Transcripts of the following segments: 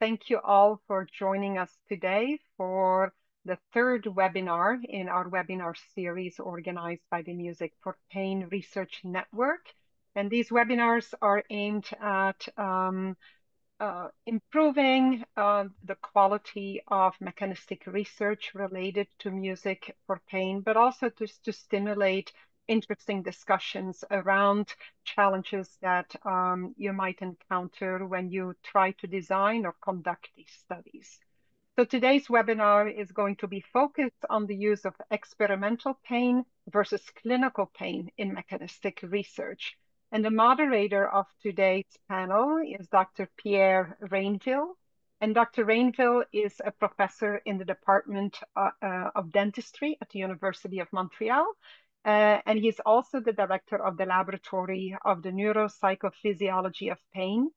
thank you all for joining us today for the third webinar in our webinar series organized by the Music4Pain Research Network. And these webinars are aimed at improving the quality of mechanistic research related to music for pain, but also to stimulate interesting discussions around challenges that you might encounter when you try to design or conduct these studies. So today's webinar is going to be focused on the use of experimental pain versus clinical pain in mechanistic research. And the moderator of today's panel is Dr. Pierre Rainville. And Dr. Rainville is a professor in the Department of Dentistry at the University of Montreal. And he's also the director of the Laboratory of the Neuro-Psycho-Physiology of Pain.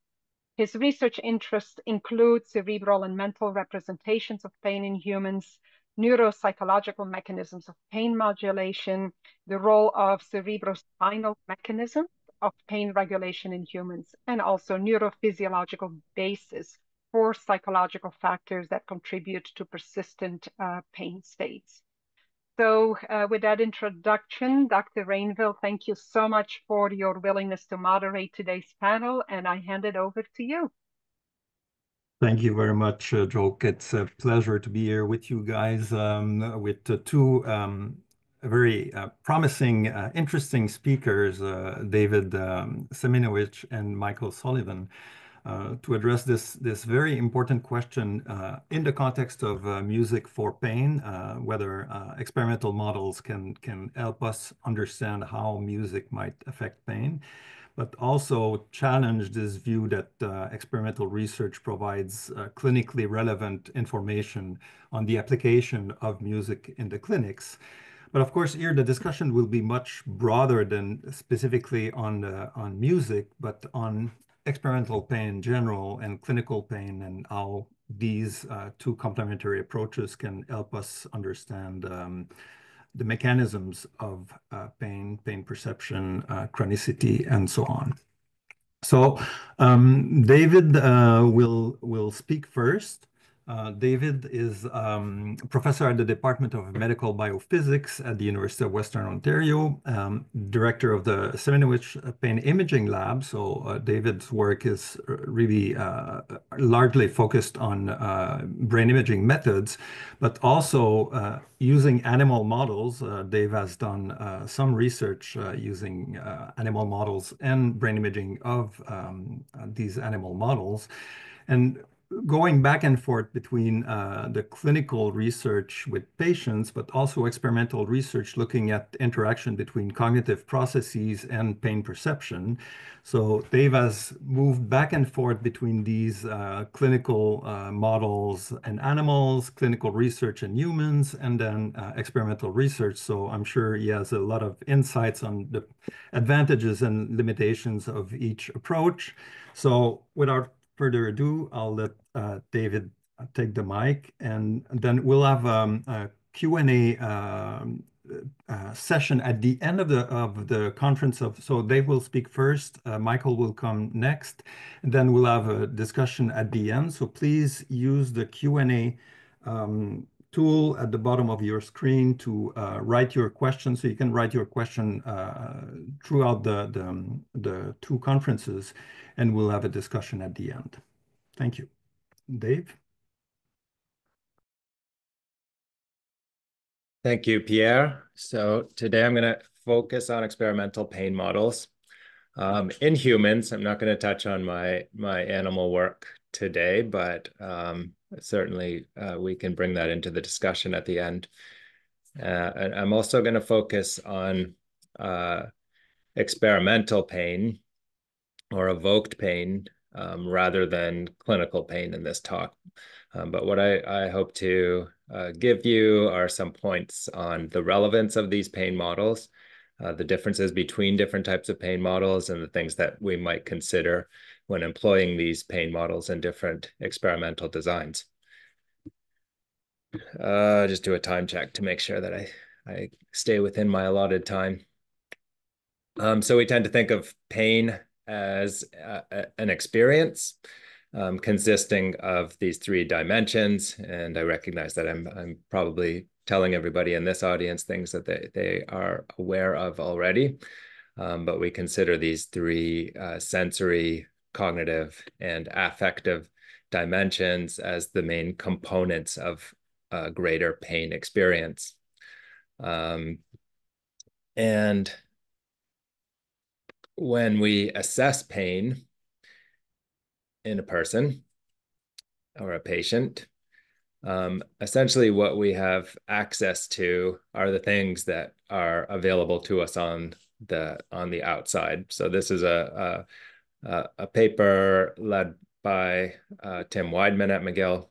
His research interests include cerebral and mental representations of pain in humans, neuropsychological mechanisms of pain modulation, the role of cerebrospinal mechanisms of pain regulation in humans, and also neurophysiological basis for psychological factors that contribute to persistent pain states. So with that introduction, Dr. Rainville, thank you so much for your willingness to moderate today's panel, and I hand it over to you. Thank you very much, Joke. It's a pleasure to be here with you guys with two very promising, interesting speakers, David Seminowicz and Michael Sullivan, to address this very important question in the context of Music4Pain, whether experimental models can help us understand how music might affect pain, but also challenge this view that experimental research provides clinically relevant information on the application of music in the clinics. But of course, here the discussion will be much broader than specifically on music, but on experimental pain in general and clinical pain, and how these two complementary approaches can help us understand the mechanisms of pain perception, chronicity, and so on. So David will speak first. David is professor at the Department of Medical Biophysics at the University of Western Ontario, director of the Seminowicz Pain Imaging Lab. So David's work is really largely focused on brain imaging methods, but also using animal models. Dave has done some research using animal models and brain imaging of these animal models. And going back and forth between the clinical research with patients, but also experimental research looking at interaction between cognitive processes and pain perception. So Dave has moved back and forth between these clinical models and animals, clinical research in humans, and then experimental research. So I'm sure he has a lot of insights on the advantages and limitations of each approach. So without further ado, I'll let David take the mic, and then we'll have a Q&A session at the end of the conference. So Dave will speak first, Michael will come next, and then we'll have a discussion at the end. So please use the Q&A tool at the bottom of your screen to write your question. So you can write your question throughout the two conferences, and we'll have a discussion at the end. Thank you. Dave? Thank you, Pierre. So today I'm going to focus on experimental pain models in humans. I'm not going to touch on my animal work today, but certainly we can bring that into the discussion at the end. And I'm also going to focus on experimental pain or evoked pain rather than clinical pain in this talk. But what I hope to give you are some points on the relevance of these pain models, the differences between different types of pain models, and the things that we might consider when employing these pain models in different experimental designs. Just do a time check to make sure that I stay within my allotted time. So we tend to think of pain as an experience. consisting of these three dimensions. And I recognize that I'm probably telling everybody in this audience things that they are aware of already. But we consider these three sensory, cognitive, and affective dimensions as the main components of greater pain experience. And when we assess pain in a person or a patient, essentially what we have access to are the things that are available to us on the outside. So this is a paper led by Tim Weidman at McGill,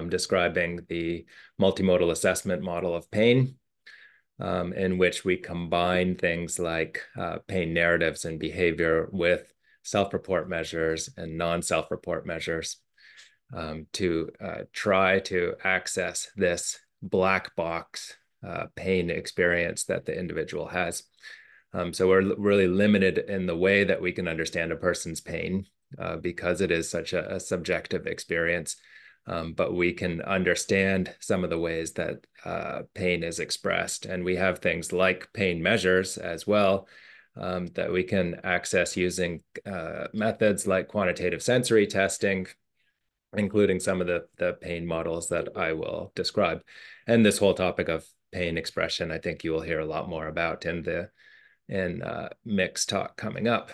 describing the multimodal assessment model of pain, in which we combine things like pain narratives and behavior with self-report measures and non-self-report measures, to try to access this black box pain experience that the individual has. So we're really limited in the way that we can understand a person's pain because it is such a subjective experience. But we can understand some of the ways that pain is expressed. And we have things like pain measures as well that we can access using methods like quantitative sensory testing, including some of the pain models that I will describe. And this whole topic of pain expression, I think you will hear a lot more about in Mick's talk coming up.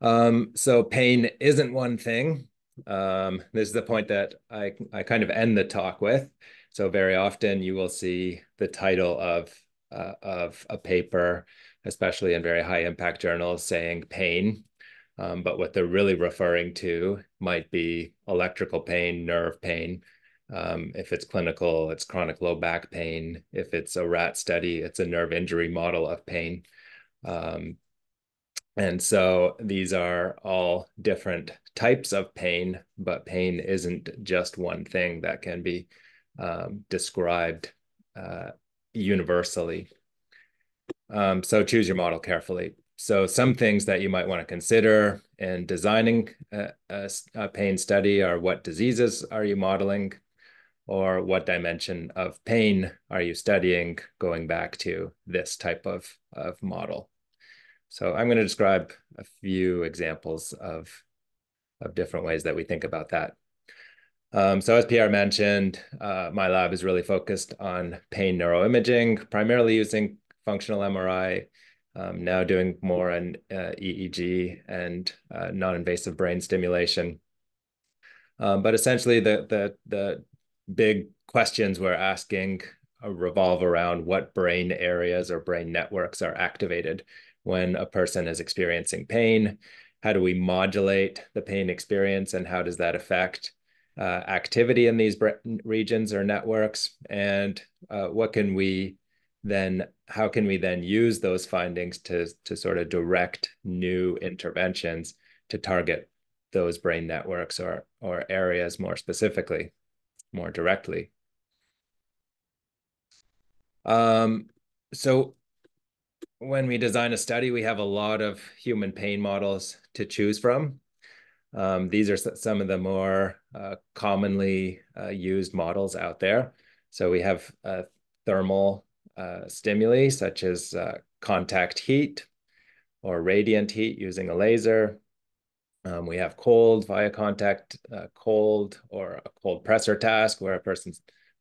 So pain isn't one thing. This is the point that I kind of end the talk with. So very often you will see the title of a paper, especially in very high impact journals, saying pain. But what they're really referring to might be electrical pain, nerve pain. If it's clinical, it's chronic low back pain. If it's a rat study, it's a nerve injury model of pain. And so these are all different types of pain, but pain isn't just one thing that can be described universally. So choose your model carefully. So some things that you might want to consider in designing a pain study are: what diseases are you modeling, or what dimension of pain are you studying going back to this type of model? So I'm going to describe a few examples of different ways that we think about that. So as Pierre mentioned, my lab is really focused on pain neuroimaging, primarily using functional MRI, now doing more on EEG and non-invasive brain stimulation. But essentially the big questions we're asking revolve around what brain areas or brain networks are activated when a person is experiencing pain. How do we modulate the pain experience, and how does that affect activity in these regions or networks? And how can we then use those findings to sort of direct new interventions to target those brain networks or areas more specifically, more directly? So when we design a study, we have a lot of human pain models to choose from. These are some of the more commonly used models out there. So we have thermal stimuli, such as contact heat or radiant heat using a laser. We have cold via contact, cold, or a cold pressor task, where a person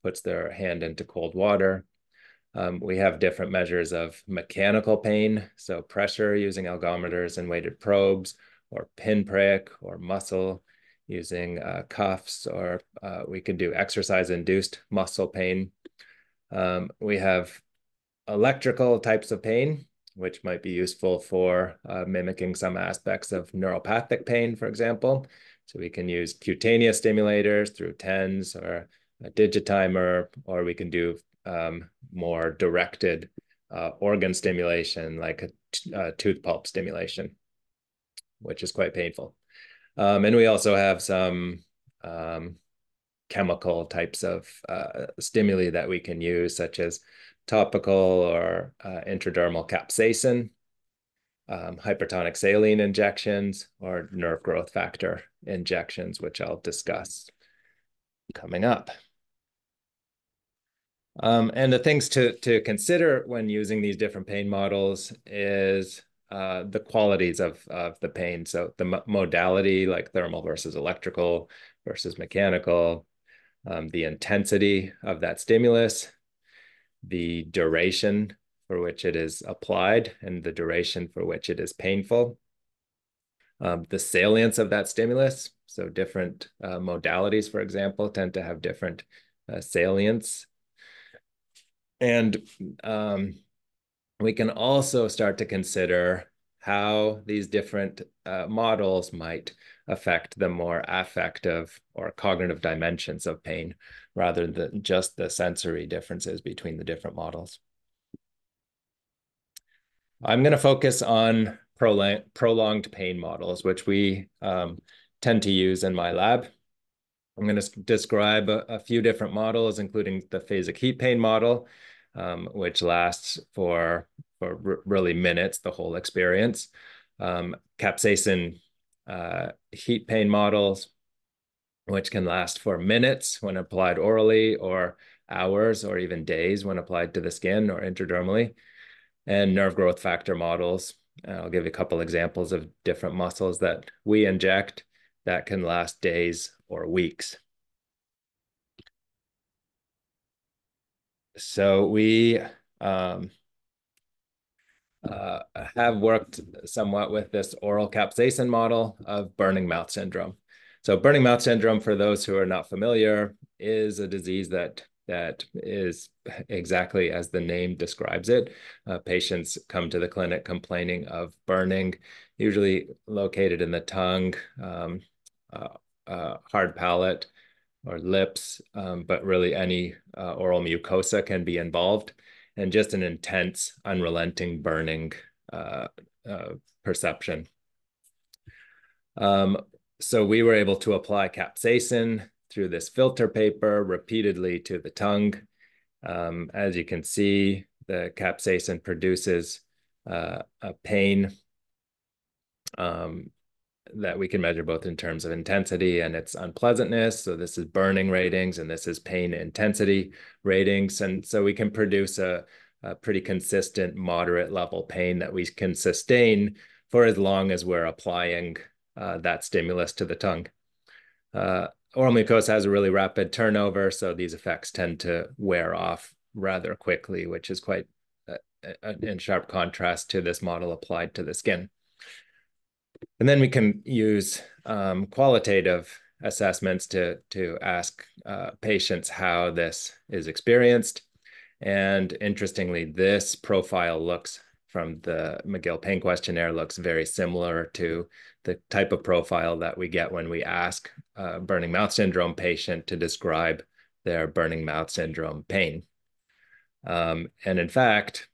puts their hand into cold water. We have different measures of mechanical pain, so pressure using algometers and weighted probes, or pinprick or muscle using cuffs, or we can do exercise-induced muscle pain. We have electrical types of pain, which might be useful for mimicking some aspects of neuropathic pain, for example. So we can use cutaneous stimulators through TENS or a digitimer, or we can do more directed organ stimulation, like a tooth pulp stimulation, which is quite painful. And we also have some chemical types of stimuli that we can use, such as topical or intradermal capsaicin. hypertonic saline injections or nerve growth factor injections, which I'll discuss coming up. And the things to consider when using these different pain models is the qualities of the pain. So the modality, like thermal versus electrical versus mechanical, the intensity of that stimulus, the duration for which it is applied, and the duration for which it is painful, the salience of that stimulus. So different modalities, for example, tend to have different salience. And we can also start to consider how these different models might affect the more affective or cognitive dimensions of pain, rather than just the sensory differences between the different models. I'm going to focus on prolonged pain models, which we tend to use in my lab. I'm going to describe a few different models, including the phasic heat pain model, which lasts for really minutes, the whole experience. Capsaicin heat pain models, which can last for minutes when applied orally, or hours or even days when applied to the skin or intradermally. And nerve growth factor models. I'll give you a couple examples of different muscles that we inject that can last days or weeks. So we have worked somewhat with this oral capsaicin model of burning mouth syndrome. So burning mouth syndrome, for those who are not familiar, is a disease that is exactly as the name describes it. Patients come to the clinic complaining of burning, usually located in the tongue, hard palate, or lips, but really any oral mucosa can be involved, and just an intense, unrelenting burning perception. So we were able to apply capsaicin through this filter paper repeatedly to the tongue. As you can see, the capsaicin produces a pain that we can measure both in terms of intensity and its unpleasantness. So this is burning ratings, and this is pain intensity ratings. And so we can produce a pretty consistent moderate level pain that we can sustain for as long as we're applying that stimulus to the tongue. Oral mucosa has a really rapid turnover, so these effects tend to wear off rather quickly, which is quite in sharp contrast to this model applied to the skin. And then we can use qualitative assessments to ask patients how this is experienced. And interestingly, this profile looks, from the McGill Pain Questionnaire, looks very similar to the type of profile that we get when we ask a burning mouth syndrome patient to describe their burning mouth syndrome pain. And in fact,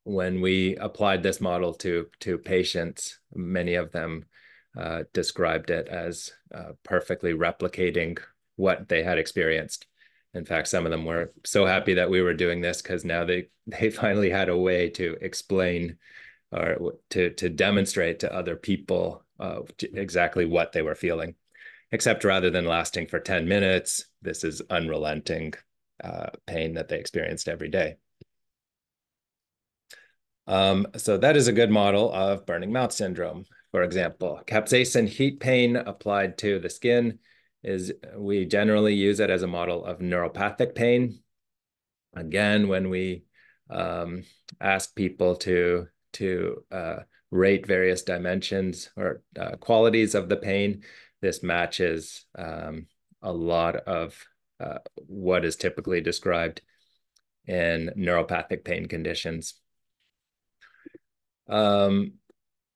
when we applied this model to patients, many of them described it as perfectly replicating what they had experienced. In fact, some of them were so happy that we were doing this because now they finally had a way to explain or to demonstrate to other people exactly what they were feeling. Except rather than lasting for 10 minutes, this is unrelenting pain that they experienced every day. So that is a good model of burning mouth syndrome. For example, capsaicin heat pain applied to the skin is, we generally use it as a model of neuropathic pain. Again, when we ask people to rate various dimensions or qualities of the pain, this matches a lot of what is typically described in neuropathic pain conditions.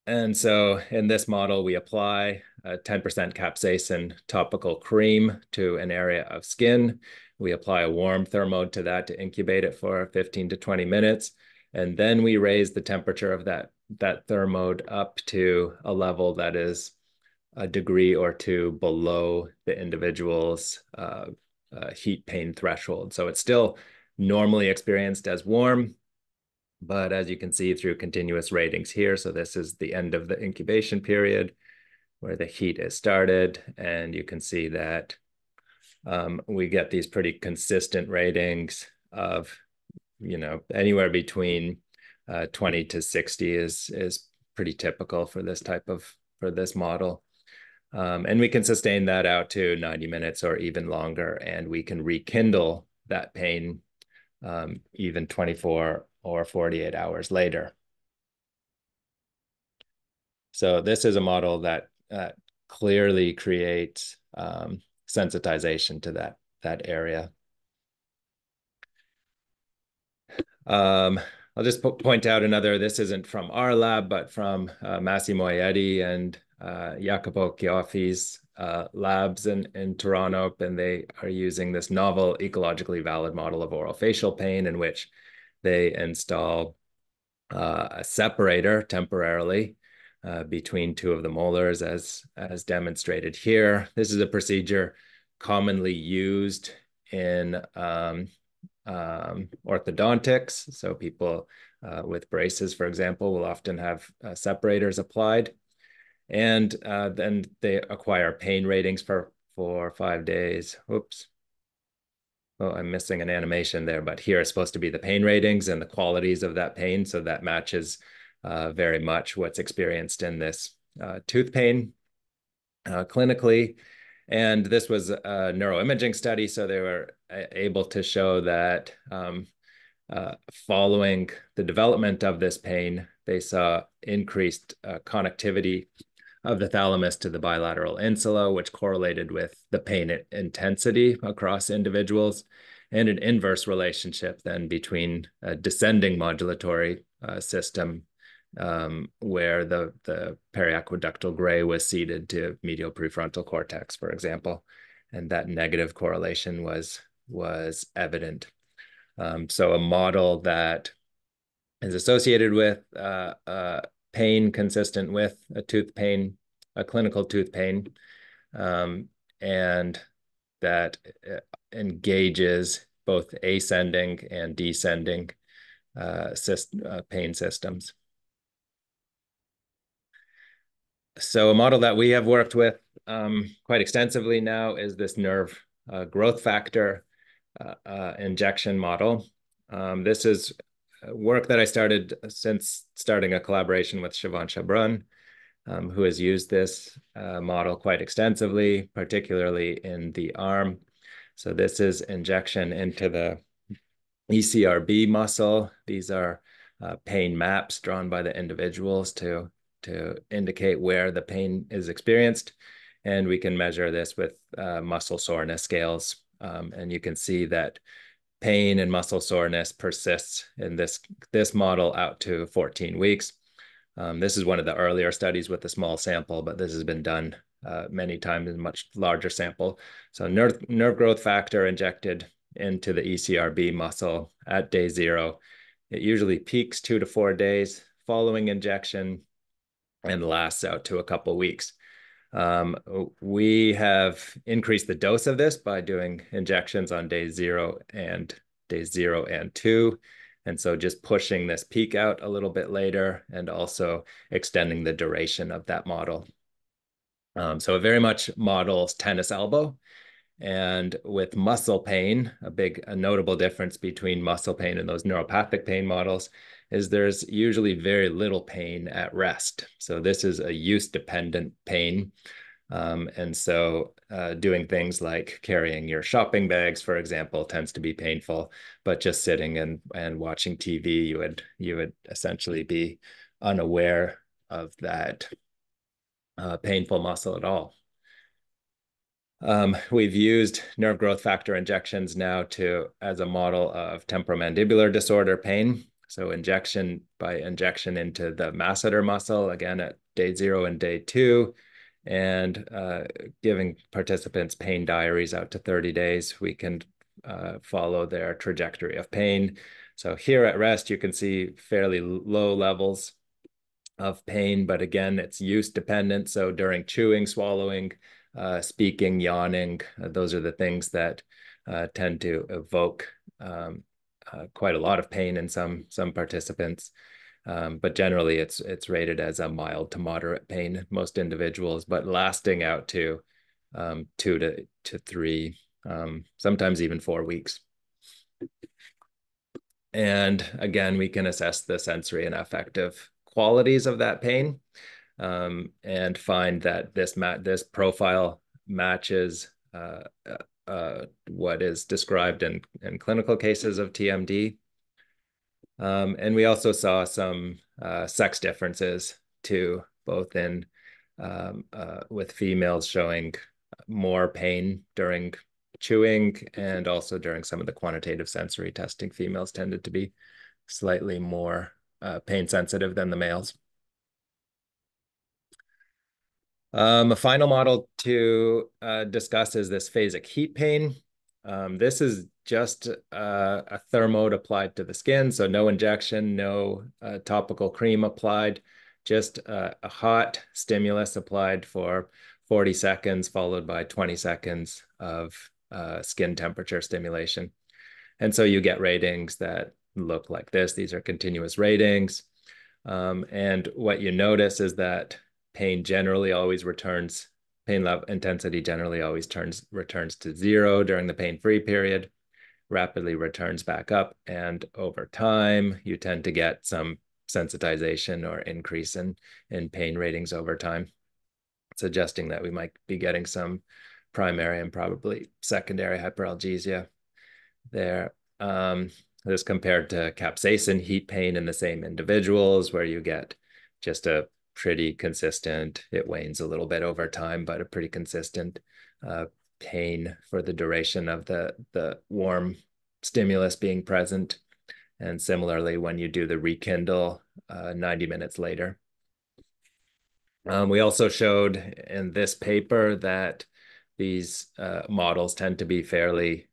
And so in this model, we apply a 10% capsaicin topical cream to an area of skin. We apply a warm thermode to that to incubate it for 15 to 20 minutes. And then we raise the temperature of that thermode up to a level that is a degree or two below the individual's heat pain threshold. So it's still normally experienced as warm, But as you can see through continuous ratings here, so this is the end of the incubation period where the heat is started, and you can see that we get these pretty consistent ratings of, anywhere between 20 to 60 is pretty typical for this model. And we can sustain that out to 90 minutes or even longer, and we can rekindle that pain even 24 or 48 hours later. So this is a model that clearly creates sensitization to that area. I'll just point out this isn't from our lab, but from Massimo Aietti and Jacopo Chioffi's labs in Toronto, and they are using this novel ecologically valid model of oral facial pain in which they install a separator temporarily between two of the molars as demonstrated here. This is a procedure commonly used in orthodontics. So people with braces, for example, will often have separators applied. And then they acquire pain ratings for 5 days. Oops. Oh, I'm missing an animation there, but here it's supposed to be the pain ratings and the qualities of that pain. So that matches very much what's experienced in this tooth pain clinically. And this was a neuroimaging study, so they were able to show that following the development of this pain, they saw increased connectivity of the thalamus to the bilateral insula, which correlated with the pain intensity across individuals, and an inverse relationship then between a descending modulatory system where the periaqueductal gray was seeded to medial prefrontal cortex, for example, and that negative correlation was evident. So a model that is associated with pain consistent with a clinical tooth pain, and that engages both ascending and descending pain systems. So a model that we have worked with quite extensively now is this nerve growth factor injection model. This is work that I started since starting a collaboration with Siobhan Chabrun, who has used this model quite extensively, particularly in the arm. So this is injection into the ECRB muscle. These are pain maps drawn by the individuals to indicate where the pain is experienced. And we can measure this with muscle soreness scales. And you can see that pain and muscle soreness persists in this model out to 14 weeks. This is one of the earlier studies with a small sample, but this has been done many times in a much larger sample. So nerve growth factor injected into the ECRB muscle at day 0. It usually peaks 2 to 4 days following injection and lasts out to a couple of weeks. We have increased the dose of this by doing injections on day 0 and 2. And so just pushing this peak out a little bit later and also extending the duration of that model. So it very much models tennis elbow. And with muscle pain, a notable difference between muscle pain and those neuropathic pain models is there's usually very little pain at rest. So this is a use-dependent pain. And so doing things like carrying your shopping bags, for example, tends to be painful, but just sitting and watching TV, you would essentially be unaware of that painful muscle at all. We've used nerve growth factor injections now as a model of temporomandibular disorder pain. So injection into the masseter muscle, again at day 0 and day 2, and giving participants pain diaries out to 30 days. We can follow their trajectory of pain. So here at rest, you can see fairly low levels of pain, but again, it's use dependent. So during chewing, swallowing, speaking, yawning, those are the things that tend to evoke quite a lot of pain in some participants. But generally it's rated as a mild to moderate pain in most individuals, but lasting out to 2 to 3, sometimes even 4 weeks. And again, we can assess the sensory and affective qualities of that pain, and find that this profile matches what is described in clinical cases of TMD. And we also saw some sex differences too, both in with females showing more pain during chewing, and also during some of the quantitative sensory testing, females tended to be slightly more pain sensitive than the males. A final model to discuss is this phasic heat pain. This is just a thermode applied to the skin, so no injection, no topical cream applied, just a hot stimulus applied for 40 seconds, followed by 20 seconds of skin temperature stimulation. And so you get ratings that look like this. These are continuous ratings. And what you notice is that pain generally always returns, pain level intensity generally always returns to 0 during the pain-free period, rapidly returns back up, and over time, you tend to get some sensitization or increase in pain ratings over time, suggesting that we might be getting some primary and probably secondary hyperalgesia there. This compared to capsaicin heat pain in the same individuals, where you get just a pretty consistent, it wanes a little bit over time, but a pretty consistent pain for the duration of the warm stimulus being present. And similarly, when you do the rekindle 90 minutes later. We also showed in this paper that these models tend to be fairly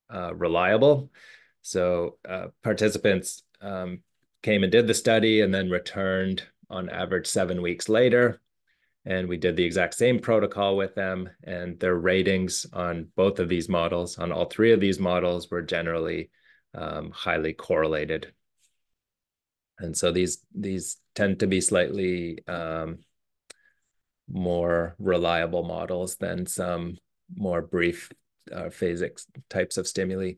reliable. So participants came and did the study and then returned on average 7 weeks later. And we did the exact same protocol with them, and their ratings on both of these models, on all 3 of these models, were generally highly correlated. And so these tend to be slightly more reliable models than some more brief phasic types of stimuli.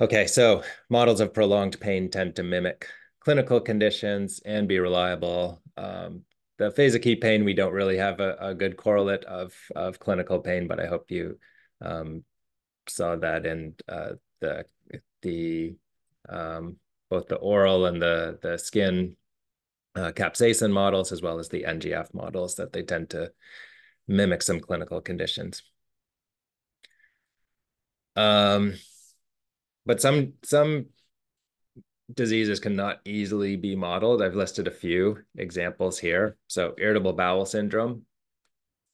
Okay, so models of prolonged pain tend to mimic clinical conditions and be reliable. The phasic heat pain, we don't really have a good correlate of clinical pain, but I hope you saw that in both the oral and the skin capsaicin models, as well as the NGF models, that they tend to mimic some clinical conditions. But some diseases cannot easily be modeled. I've listed a few examples here. So irritable bowel syndrome.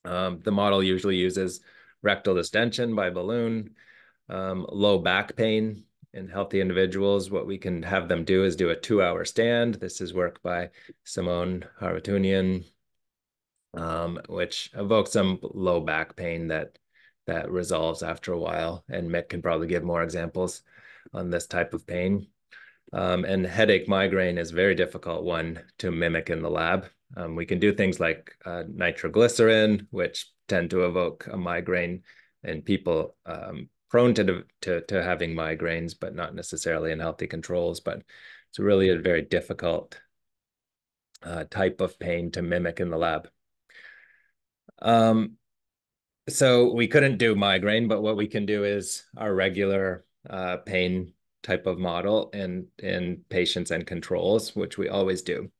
The model usually uses rectal distension by balloon. Low back pain in healthy individuals, what we can have them do is do a 2-hour stand. This is work by Simone Haroutunian, which evokes some low back pain that resolves after a while. And Mick can probably give more examples on this type of pain. And headache migraine is a very difficult one to mimic in the lab. We can do things like nitroglycerin, which tend to evoke a migraine in people prone to having migraines, but not necessarily in healthy controls. But it's really a very difficult type of pain to mimic in the lab. So we couldn't do migraine, but what we can do is our regular pain type of model in patients and controls, which we always do.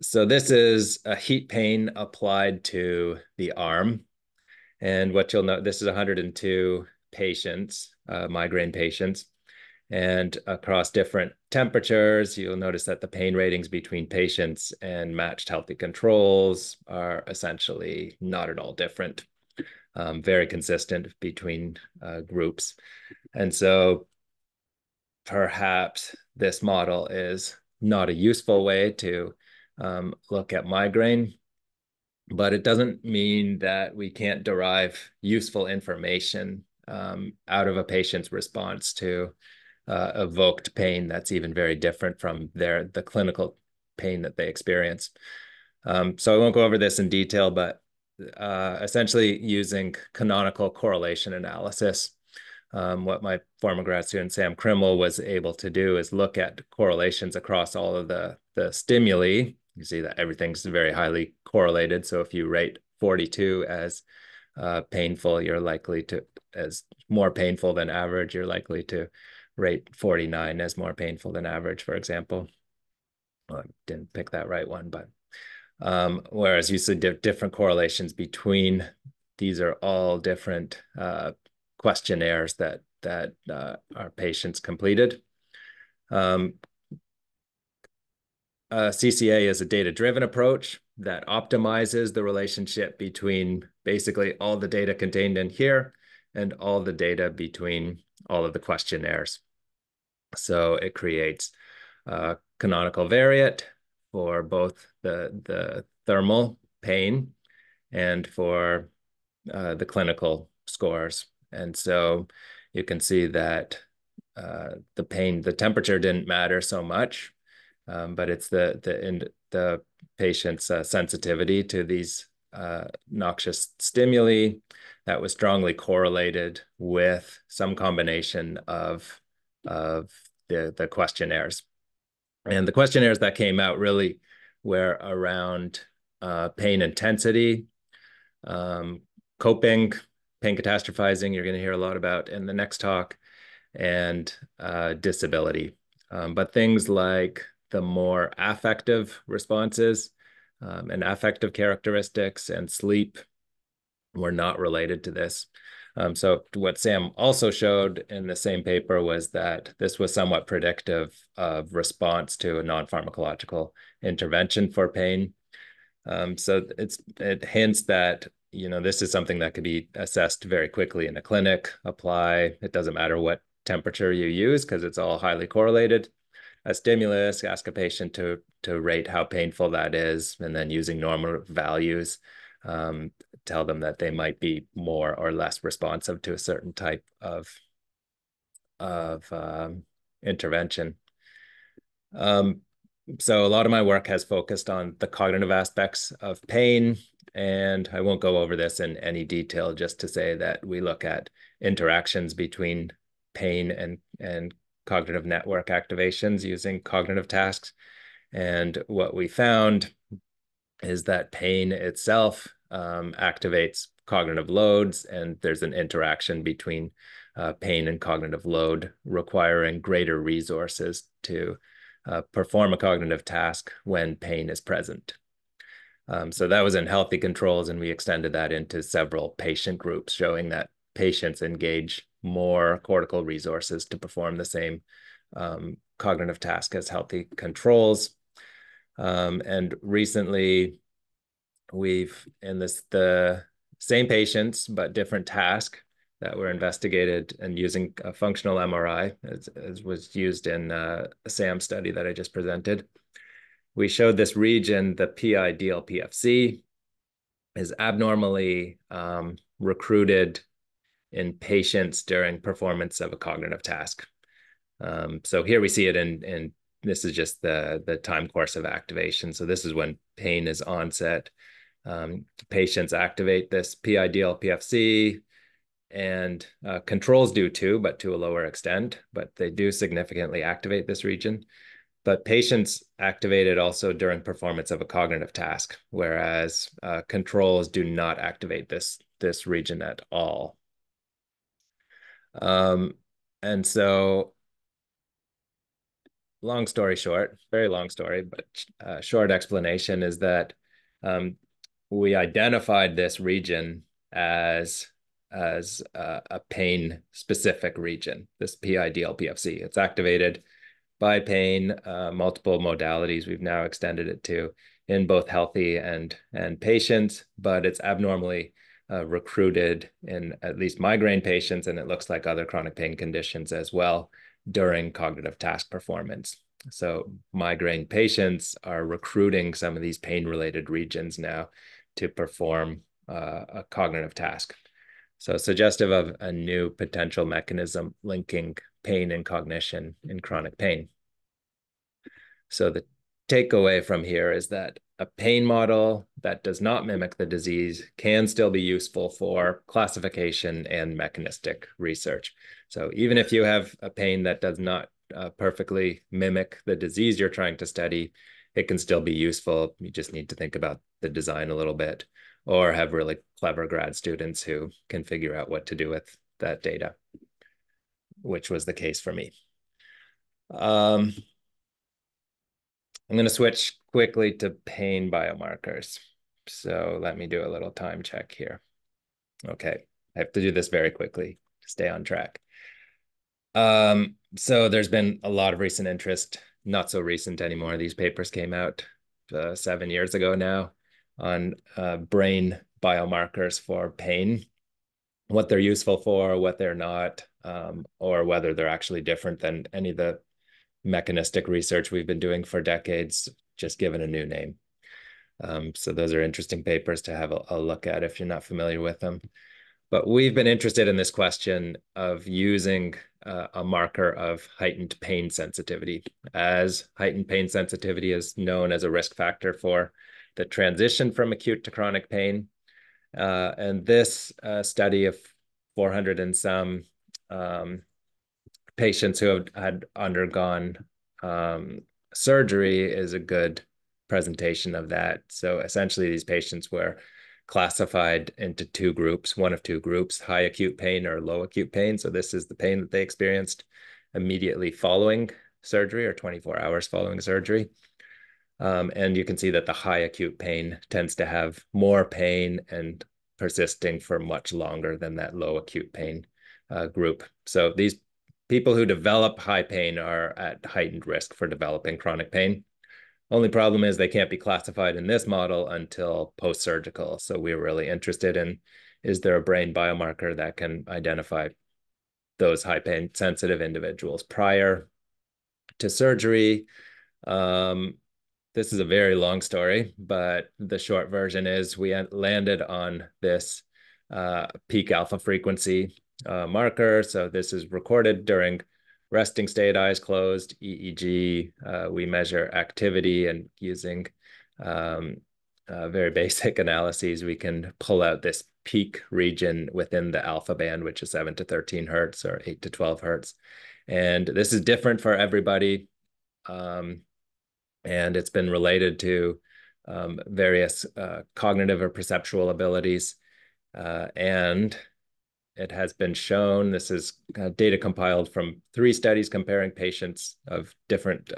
So this is a heat pain applied to the arm. And what you'll note, this is 102 patients, migraine patients. And across different temperatures, you'll notice that the pain ratings between patients and matched healthy controls are essentially not at all different, very consistent between groups. And so perhaps this model is not a useful way to look at migraine, but it doesn't mean that we can't derive useful information out of a patient's response to evoked pain that's even very different from the clinical pain that they experience. So I won't go over this in detail, but essentially using canonical correlation analysis, what my former grad student Sam Krimmel was able to do is look at correlations across all of the stimuli. You see that everything's very highly correlated. So if you rate 42 as painful, you're likely to, as more painful than average, you're likely to rate 49 as more painful than average, for example. Well, I didn't pick that right one, but whereas you see different correlations between, these are all different questionnaires that our patients completed. CCA is a data-driven approach that optimizes the relationship between basically all the data contained in here and all the data between all of the questionnaires. So it creates a canonical variate for both the thermal pain and for the clinical scores. And so you can see that the temperature didn't matter so much, but it's the patient's sensitivity to these noxious stimuli that was strongly correlated with some combination of the questionnaires. And the questionnaires that came out really were around pain intensity, coping, pain catastrophizing, you're going to hear a lot about in the next talk, and disability. But things like the more affective responses and affective characteristics and sleep were not related to this. So what Sam also showed in the same paper was that this was somewhat predictive of response to a non-pharmacological intervention for pain. So it hints that, you know, this is something that could be assessed very quickly in a clinic, apply. It doesn't matter what temperature you use because it's all highly correlated. A stimulus, ask a patient to rate how painful that is, and then using normal values, tell them that they might be more or less responsive to a certain type of intervention. So a lot of my work has focused on the cognitive aspects of pain, and I won't go over this in any detail, just to say that we look at interactions between pain and cognitive network activations using cognitive tasks. And what we found is that pain itself activates cognitive loads, and there's an interaction between pain and cognitive load requiring greater resources to perform a cognitive task when pain is present. So that was in healthy controls, and we extended that into several patient groups, showing that patients engage more cortical resources to perform the same cognitive task as healthy controls. And recently, we've, in the same patients, but different task that were investigated and using a functional MRI, as was used in a SAM study that I just presented. We showed this region, the PI-DLPFC, is abnormally recruited in patients during performance of a cognitive task. So here we see it in this is just the time course of activation. So this is when pain is onset. Patients activate this PI-DLPFC, and controls do too, but to a lower extent, but they do significantly activate this region. But patients activate it also during performance of a cognitive task, whereas controls do not activate this region at all. And so, long story short, very long story, but short explanation is that we identified this region as a pain-specific region, this PI-DLPFC. It's activated by pain, multiple modalities we've now extended it to in both healthy and patients, but it's abnormally recruited in at least migraine patients, and it looks like other chronic pain conditions as well during cognitive task performance. So migraine patients are recruiting some of these pain-related regions now to perform a cognitive task. So suggestive of a new potential mechanism linking pain and cognition in chronic pain. So the takeaway from here is that a pain model that does not mimic the disease can still be useful for classification and mechanistic research. So even if you have a pain that does not perfectly mimic the disease you're trying to study, it can still be useful. You just need to think about the design a little bit, or have really clever grad students who can figure out what to do with that data, which was the case for me. I'm going to switch quickly to pain biomarkers. So let me do a little time check here. Okay, I have to do this very quickly to stay on track. So there's been a lot of recent interest, not so recent anymore. These papers came out 7 years ago now on brain biomarkers for pain, what they're useful for, what they're not, or whether they're actually different than any of the mechanistic research we've been doing for decades, just given a new name. So those are interesting papers to have a look at if you're not familiar with them. But we've been interested in this question of using a marker of heightened pain sensitivity, as heightened pain sensitivity is known as a risk factor for the transition from acute to chronic pain. And this study of 400 and some patients who had undergone surgery is a good presentation of that. So essentially, these patients were classified into two groups, one of two groups, high acute pain or low acute pain. So this is the pain that they experienced immediately following surgery or 24 hours following surgery. And you can see that the high acute pain tends to have more pain and persisting for much longer than that low acute pain group. So these people who develop high pain are at heightened risk for developing chronic pain. Only problem is they can't be classified in this model until post-surgical. So we're really interested in, is there a brain biomarker that can identify those high pain sensitive individuals prior to surgery? This is a very long story, but the short version is we landed on this peak alpha frequency marker. So this is recorded during resting state, eyes closed, EEG. We measure activity, and using very basic analyses, we can pull out this peak region within the alpha band, which is 7 to 13 hertz or 8 to 12 hertz. And this is different for everybody. And it's been related to various cognitive or perceptual abilities. And it has been shown, this is data compiled from 3 studies comparing patients of different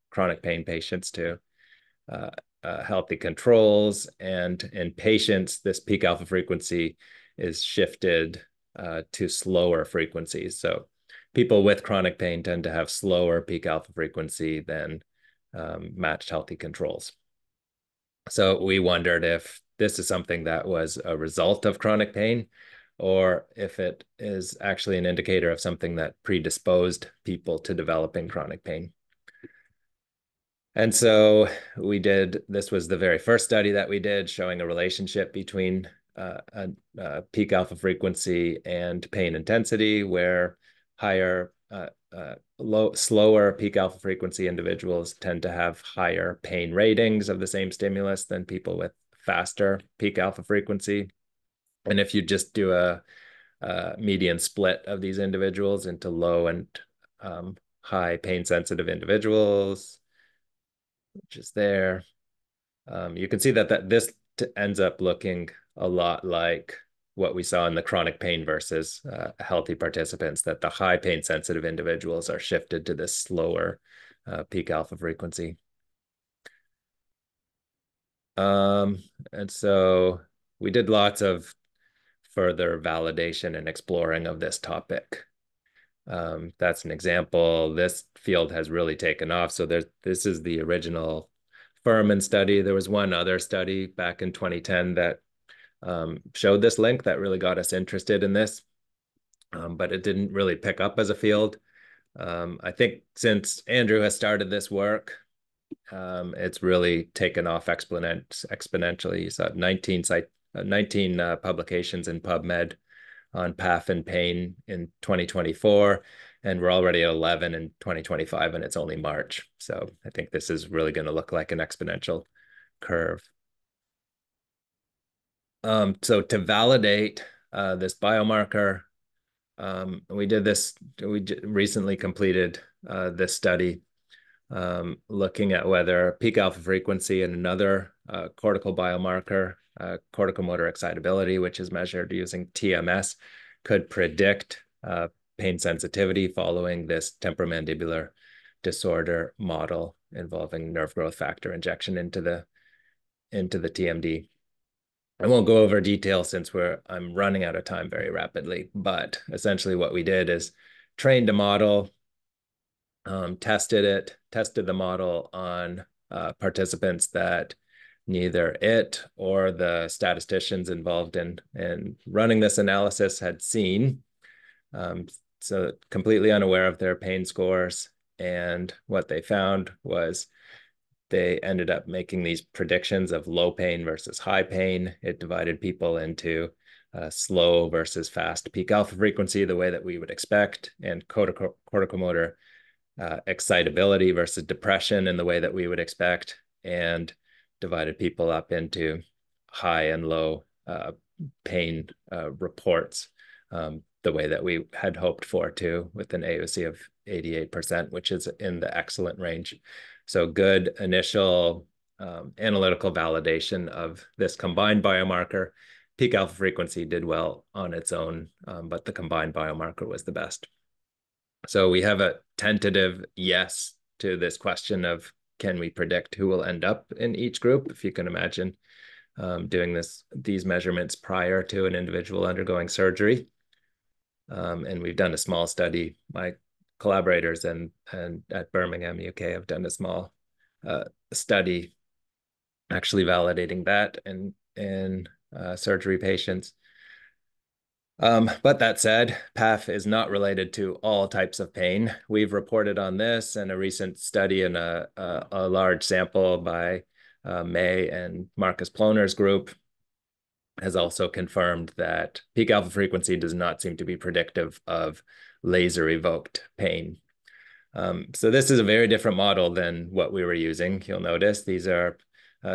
chronic pain patients to healthy controls. And in patients, this peak alpha frequency is shifted to slower frequencies. So people with chronic pain tend to have slower peak alpha frequency than matched healthy controls. So we wondered if this is something that was a result of chronic pain, or if it is actually an indicator of something that predisposed people to developing chronic pain. And so we did, this was the very first study that we did showing a relationship between peak alpha frequency and pain intensity, where higher slower peak alpha frequency individuals tend to have higher pain ratings of the same stimulus than people with faster peak alpha frequency. And if you just do a median split of these individuals into low and high pain sensitive individuals, which is there, you can see that this ends up looking a lot like what we saw in the chronic pain versus healthy participants, that the high pain sensitive individuals are shifted to this slower peak alpha frequency. And so we did lots of further validation and exploring of this topic. That's an example. This field has really taken off. So this is the original Furman study. There was one other study back in 2010 that showed this link that really got us interested in this, but it didn't really pick up as a field. I think since Andrew has started this work, it's really taken off exponentially. So 19 publications in PubMed on PAF and pain in 2024, and we're already at 11 in 2025, and it's only March. So I think this is really going to look like an exponential curve. So to validate this biomarker, we recently completed this study looking at whether peak alpha frequency and another cortical biomarker, corticomotor excitability, which is measured using TMS, could predict pain sensitivity following this temporomandibular disorder model involving nerve growth factor injection into the TMD. I won't go over details since I'm running out of time very rapidly, but essentially what we did is trained a model, tested the model on participants that neither it or the statisticians involved in running this analysis had seen. So completely unaware of their pain scores. And what they found was they ended up making these predictions of low pain versus high pain. It divided people into slow versus fast peak alpha frequency, the way that we would expect, and corticomotor excitability versus depression in the way that we would expect, and divided people up into high and low pain reports the way that we had hoped for too, with an AUC of 88%, which is in the excellent range. So good initial analytical validation of this combined biomarker. Peak alpha frequency did well on its own, but the combined biomarker was the best. So we have a tentative yes to this question of, can we predict who will end up in each group? If you can imagine doing these measurements prior to an individual undergoing surgery. And we've done a small study. My collaborators and at Birmingham, UK, have done a small study actually validating that in surgery patients. But that said, PAF is not related to all types of pain. We've reported on this, and a recent study in a large sample by May and Marcus Ploner's group has also confirmed that peak alpha frequency does not seem to be predictive of laser-evoked pain. So this is a very different model than what we were using. You'll notice these are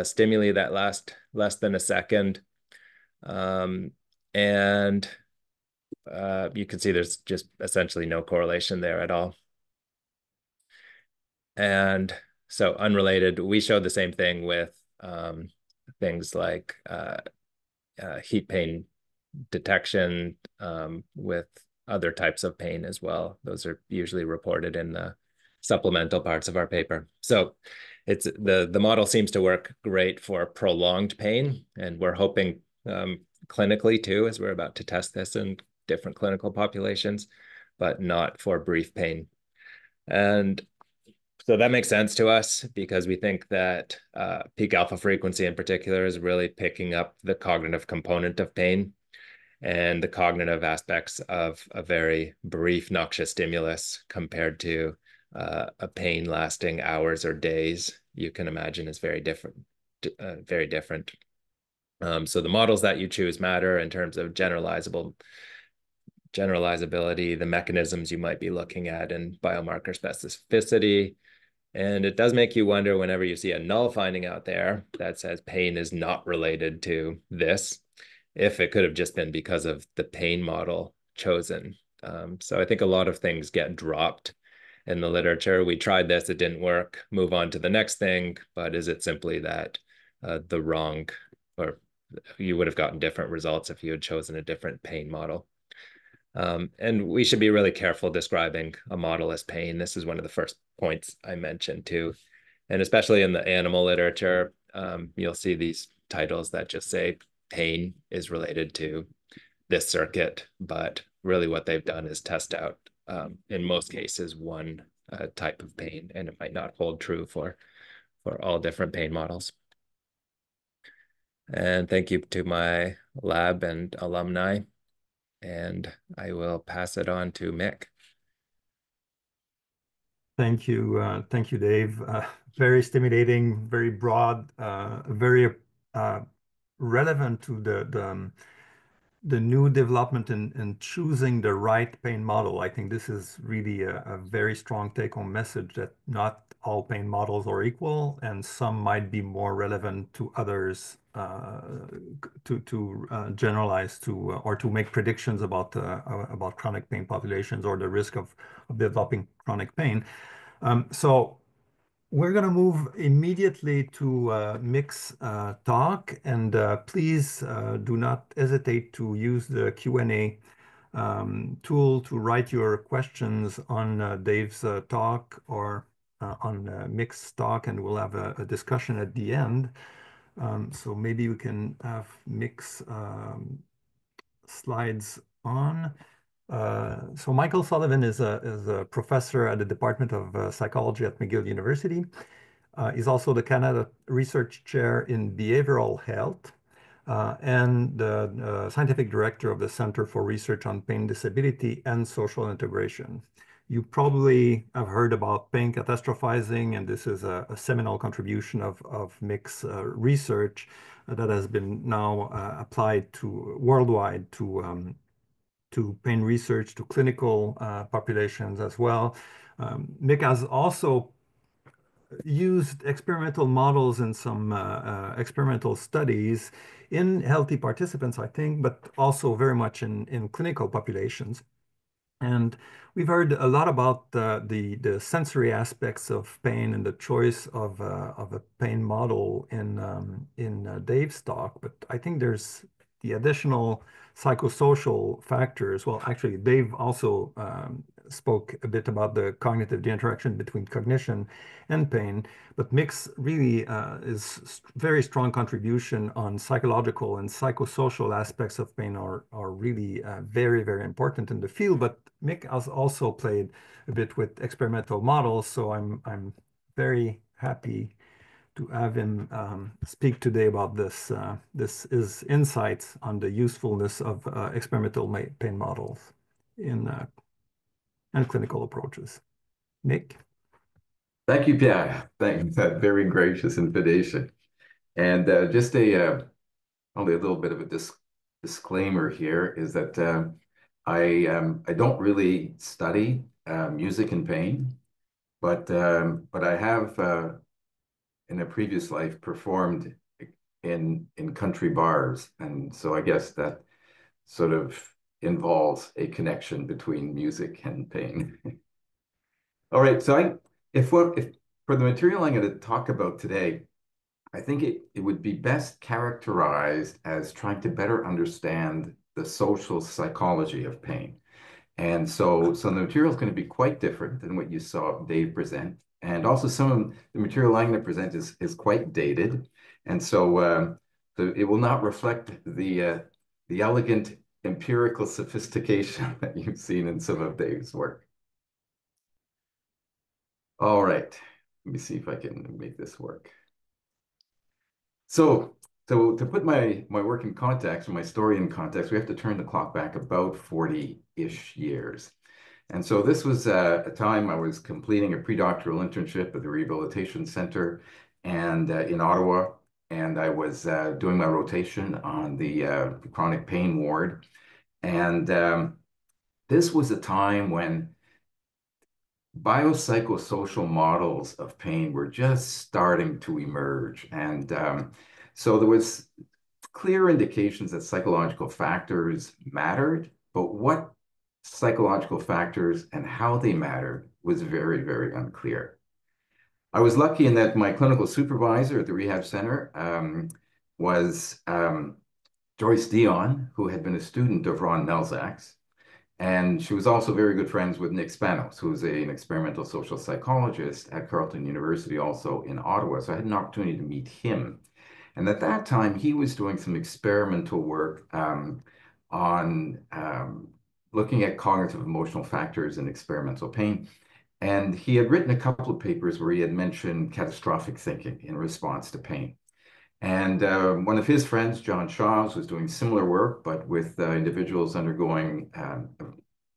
stimuli that last less than a second. And you can see there's just essentially no correlation there at all. And so unrelated, we showed the same thing with things like heat pain detection with other types of pain as well. Those are usually reported in the supplemental parts of our paper. So it's the model seems to work great for prolonged pain, and we're hoping clinically too, as we're about to test this in different clinical populations, but not for brief pain. And so that makes sense to us because we think that peak alpha frequency in particular is really picking up the cognitive component of pain and the cognitive aspects of a very brief noxious stimulus compared to a pain lasting hours or days. You can imagine is very different, very different. So the models that you choose matter in terms of generalizability, the mechanisms you might be looking at, and biomarker specificity. And it does make you wonder whenever you see a null finding out there that says pain is not related to this, if it could have just been because of the pain model chosen. So I think a lot of things get dropped in the literature. We tried this, it didn't work, move on to the next thing, but is it simply that the wrong, or you would have gotten different results if you had chosen a different pain model? And we should be really careful describing a model as pain. This is one of the first points I mentioned too. And especially in the animal literature, you'll see these titles that just say pain is related to this circuit, but really what they've done is test out, in most cases, one type of pain, and it might not hold true for all different pain models. And thank you to my lab and alumni. And I will pass it on to Mick. Thank you, Dave. Very stimulating, very broad, very relevant to the new development in choosing the right pain model. I think this is really a very strong take-home message that not all pain models are equal, and some might be more relevant to others to generalize to or to make predictions about chronic pain populations or the risk of developing chronic pain. So we're going to move immediately to Mick's talk, and please do not hesitate to use the Q&A tool to write your questions on Dave's talk or on Mick's talk, and we'll have a discussion at the end. So maybe we can have Mick's slides on. So Michael Sullivan is a professor at the Department of Psychology at McGill University. He's also the Canada Research Chair in Behavioral Health and the Scientific Director of the Center for Research on Pain Disability and Social Integration. You probably have heard about pain catastrophizing, and this is a seminal contribution of Mick's research that has been now applied to worldwide to pain research, to clinical populations as well. Mick has also used experimental models in some experimental studies in healthy participants, I think, but also very much in clinical populations. And we've heard a lot about the sensory aspects of pain and the choice of a pain model in Dave's talk, but I think there's the additional psychosocial factors. Well, actually, Dave also spoke a bit about the the interaction between cognition and pain, but Mick's really is very strong contribution on psychological and psychosocial aspects of pain are really very, very important in the field. But Mick has also played a bit with experimental models, so I'm very happy to have him speak today about this. This is insights on the usefulness of experimental pain models in and clinical approaches. Mick? Thank you, Pierre. Thank you for that very gracious invitation. And just only a little bit of a disclaimer here is that I don't really study music and pain, but I have in a previous life performed in country bars, and so I guess that sort of involves a connection between music and pain. All right, so if for the material I'm going to talk about today, I think it would be best characterized as trying to better understand the social psychology of pain. And so the material is going to be quite different than what you saw Dave present. And also some of the material I'm going to present is quite dated. And so it will not reflect the elegant empirical sophistication that you've seen in some of Dave's work. All right, let me see if I can make this work. So to put my work in context, or my story in context, we have to turn the clock back about 40-ish years. And so this was a time I was completing a pre-doctoral internship at the Rehabilitation Center and in Ottawa, and I was doing my rotation on the chronic pain ward. And this was a time when biopsychosocial models of pain were just starting to emerge. And so there was clear indications that psychological factors mattered, but what psychological factors and how they mattered was very, very unclear. I was lucky in that my clinical supervisor at the rehab center was Joyce Dion, who had been a student of Ron Melzak's. And she was also very good friends with Nick Spanos, who was an experimental social psychologist at Carleton University, also in Ottawa. So I had an opportunity to meet him. And at that time, he was doing some experimental work on looking at cognitive emotional factors in experimental pain. And he had written a couple of papers where he had mentioned catastrophic thinking in response to pain. And one of his friends, John Shaws, was doing similar work, but with individuals undergoing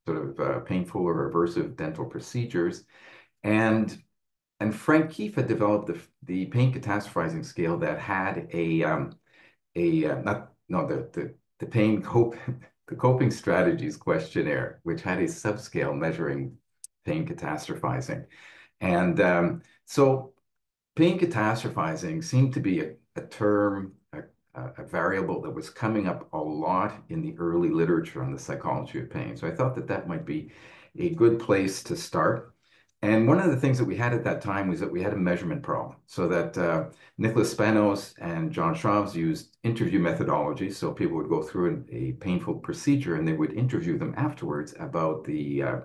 sort of painful or aversive dental procedures. And Frank Keefe had developed the pain catastrophizing scale that had the the the coping strategies questionnaire, which had a subscale measuring pain catastrophizing. And so pain catastrophizing seemed to be a term, a variable that was coming up a lot in the early literature on the psychology of pain. So I thought that that might be a good place to start. And one of the things that we had at that time was that we had a measurement problem. So that Nicholas Spanos and John Schraubs used interview methodology. So people would go through a painful procedure and they would interview them afterwards about the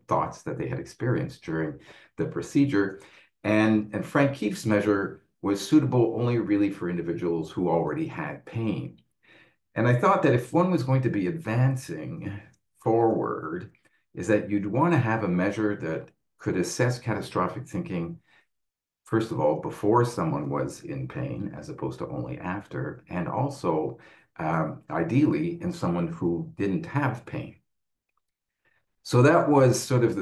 thoughts that they had experienced during the procedure. And Frank Keefe's measure was suitable only really for individuals who already had pain. And I thought that if one was going to be advancing forward, is that you'd want to have a measure that could assess catastrophic thinking, first of all, before someone was in pain, as opposed to only after, and also ideally in someone who didn't have pain. So that was sort of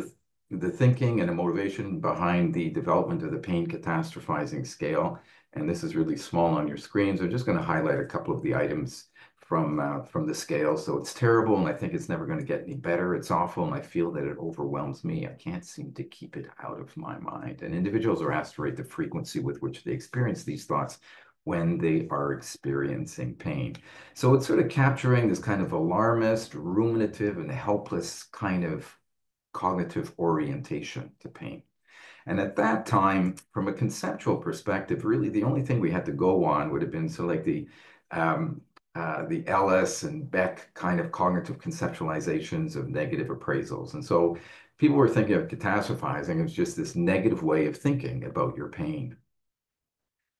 the thinking and the motivation behind the development of the pain catastrophizing scale. And this is really small on your screens. I'm just going to highlight a couple of the items from the scale. So it's terrible, and I think it's never going to get any better. It's awful, and I feel that it overwhelms me. I can't seem to keep it out of my mind. And individuals are asked to rate the frequency with which they experience these thoughts when they are experiencing pain. So it's sort of capturing this kind of alarmist, ruminative, and helpless kind of cognitive orientation to pain. And at that time, from a conceptual perspective, really the only thing we had to go on would have been sort of like the Ellis and Beck kind of cognitive conceptualizations of negative appraisals. And so people were thinking of catastrophizing as just this negative way of thinking about your pain.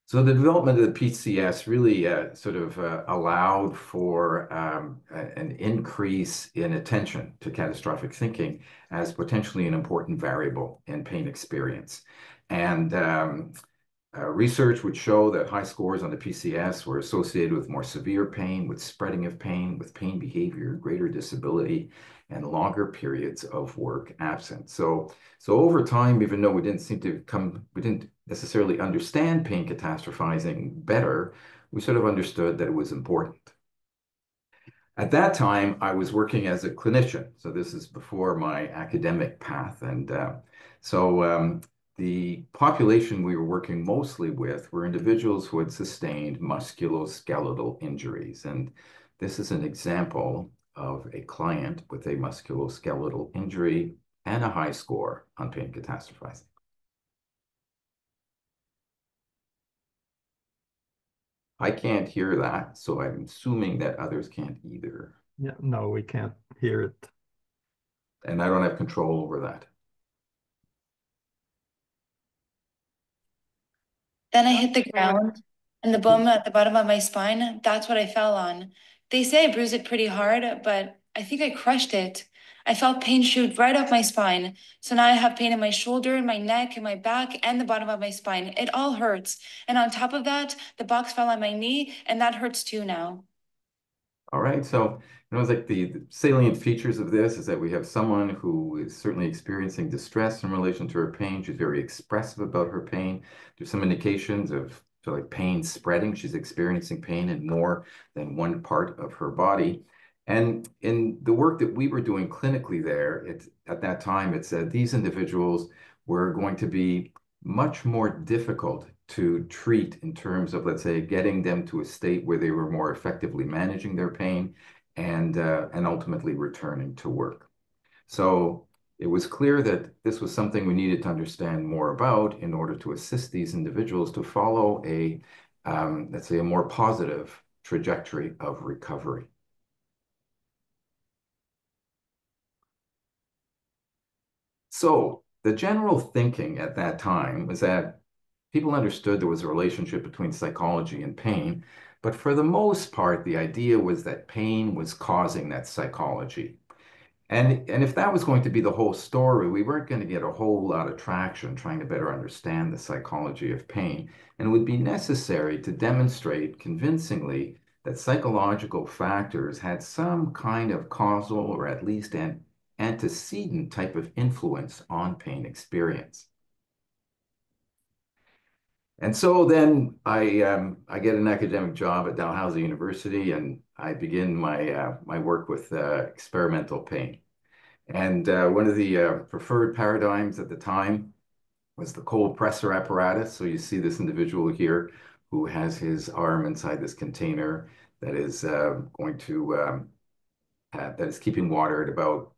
So the development of the PCS really sort of allowed for an increase in attention to catastrophic thinking as potentially an important variable in pain experience. And research would show that high scores on the PCS were associated with more severe pain, with spreading of pain, with pain behavior, greater disability, and longer periods of work absence. So over time, even though we didn't necessarily understand pain catastrophizing better, we sort of understood that it was important. At that time, I was working as a clinician. So this is before my academic path. And the population we were working mostly with were individuals who had sustained musculoskeletal injuries. And this is an example of a client with a musculoskeletal injury and a high score on pain catastrophizing. I can't hear that, so I'm assuming that others can't either. Yeah, no, we can't hear it. And I don't have control over that. Then I hit the ground and the bone at the bottom of my spine, that's what I fell on. They say I bruised it pretty hard, but I think I crushed it. I felt pain shoot right up my spine. So now I have pain in my shoulder, my neck, and my back, and the bottom of my spine. It all hurts. And on top of that, the box fell on my knee, and that hurts too now. All right, so it's like the salient features of this is that we have someone who is certainly experiencing distress in relation to her pain. She's very expressive about her pain. There's some indications of like pain spreading. She's experiencing pain in more than one part of her body. And in the work that we were doing clinically there, at that time, it said these individuals were going to be much more difficult to treat in terms of, let's say, getting them to a state where they were more effectively managing their pain and ultimately returning to work. So it was clear that this was something we needed to understand more about in order to assist these individuals to follow let's say, a more positive trajectory of recovery. So the general thinking at that time was that people understood there was a relationship between psychology and pain, but for the most part, the idea was that pain was causing that psychology. And if that was going to be the whole story, we weren't going to get a whole lot of traction trying to better understand the psychology of pain. And it would be necessary to demonstrate convincingly that psychological factors had some kind of causal or at least an antecedent type of influence on pain experience. And so then I get an academic job at Dalhousie University, and I begin my work with experimental pain. And one of the preferred paradigms at the time was the cold pressor apparatus. So you see this individual here who has his arm inside this container that is that is keeping water at about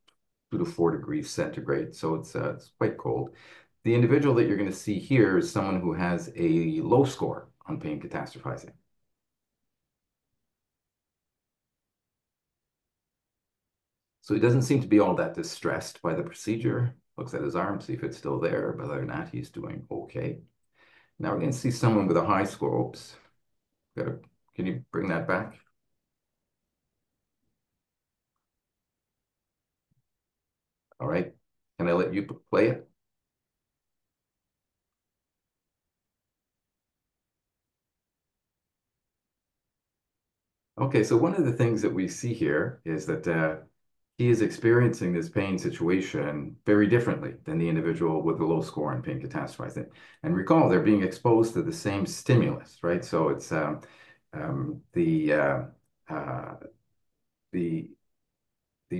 2 to 4 degrees centigrade. So it's quite cold. The individual that you're going to see here is someone who has a low score on pain catastrophizing. So he doesn't seem to be all that distressed by the procedure. Looks at his arm, see if it's still there. But other than that, he's doing okay. Now we're going to see someone with a high score. Oops. Can you bring that back? All right. Can I let you play it? Okay, so one of the things that we see here is that he is experiencing this pain situation very differently than the individual with the low score on pain catastrophizing. And recall, they're being exposed to the same stimulus, right? So it's the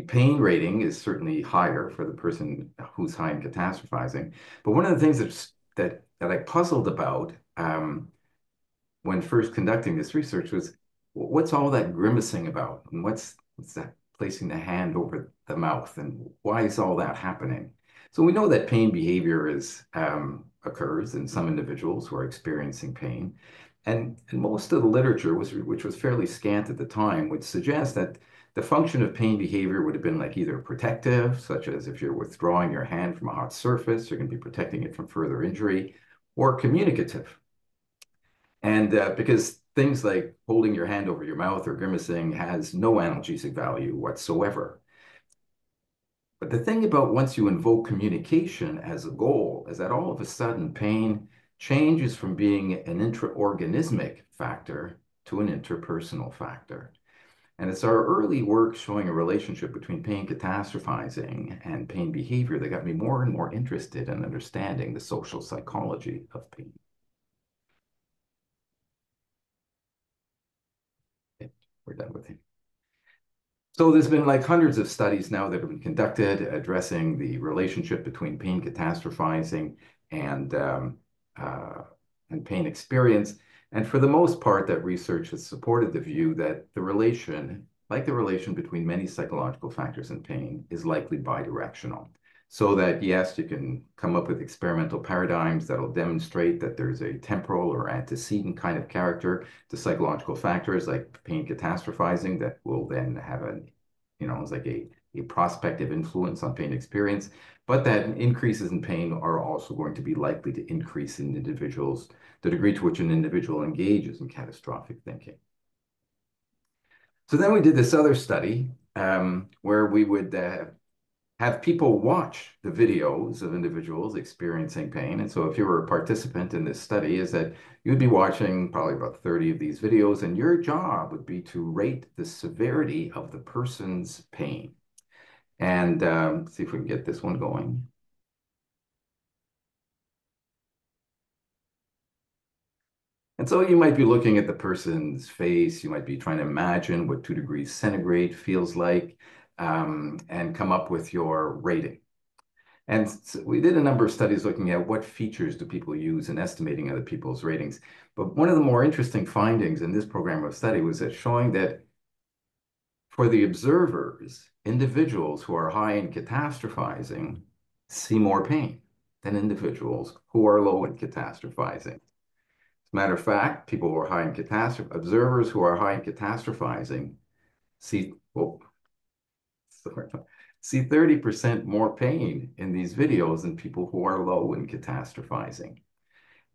pain rating is certainly higher for the person who's high in catastrophizing. But one of the things that I puzzled about when first conducting this research was, what's all that grimacing about? And what's that placing the hand over the mouth? And why is all that happening? So we know that pain behavior occurs in some individuals who are experiencing pain. And most of the literature, which was fairly scant at the time, would suggest that the function of pain behavior would have been like either protective, such as if you're withdrawing your hand from a hot surface, you're going to be protecting it from further injury, or communicative. And because things like holding your hand over your mouth or grimacing has no analgesic value whatsoever. But the thing about once you invoke communication as a goal is that all of a sudden pain changes from being an intraorganismic factor to an interpersonal factor. And it's our early work showing a relationship between pain catastrophizing and pain behavior that got me more and more interested in understanding the social psychology of pain. Okay, we're done with him. So there's been like hundreds of studies now that have been conducted addressing the relationship between pain catastrophizing and pain experience. And for the most part, that research has supported the view that the relation, like the relation between many psychological factors in pain, is likely bidirectional. So that, yes, you can come up with experimental paradigms that'll demonstrate that there's a temporal or antecedent kind of character to psychological factors like pain catastrophizing that will then have it's like a prospective influence on pain experience, but that increases in pain are also going to be likely to increase in individuals, the degree to which an individual engages in catastrophic thinking. So then we did this other study where we would have people watch the videos of individuals experiencing pain. And so if you were a participant in this study, is that you'd be watching probably about 30 of these videos, and your job would be to rate the severity of the person's pain. And see if we can get this one going. And so you might be looking at the person's face, you might be trying to imagine what 2 degrees centigrade feels like, and come up with your rating. And so we did a number of studies looking at what features do people use in estimating other people's ratings. But one of the more interesting findings in this program of study was that showing that for the observers, individuals who are high in catastrophizing see more pain than individuals who are low in catastrophizing. As a matter of fact, people who are high in observers who are high in catastrophizing see 30% more pain in these videos than people who are low in catastrophizing.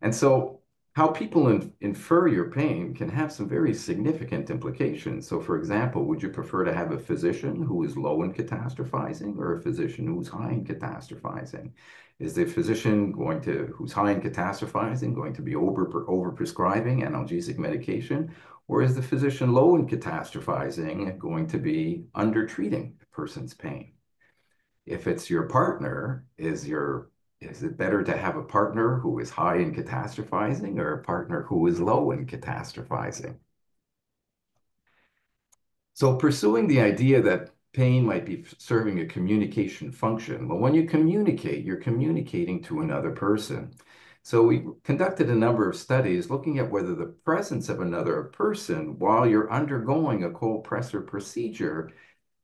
And so how people infer your pain can have some very significant implications. So for example, would you prefer to have a physician who is low in catastrophizing or a physician who's high in catastrophizing? Is the physician who's high in catastrophizing going to be over prescribing analgesic medication? Or is the physician low in catastrophizing going to be under treating a person's pain? If it's your partner, is your Is it better to have a partner who is high in catastrophizing or a partner who is low in catastrophizing? So pursuing the idea that pain might be serving a communication function. Well, when you communicate, you're communicating to another person. So we conducted a number of studies looking at whether the presence of another person while you're undergoing a cold pressor procedure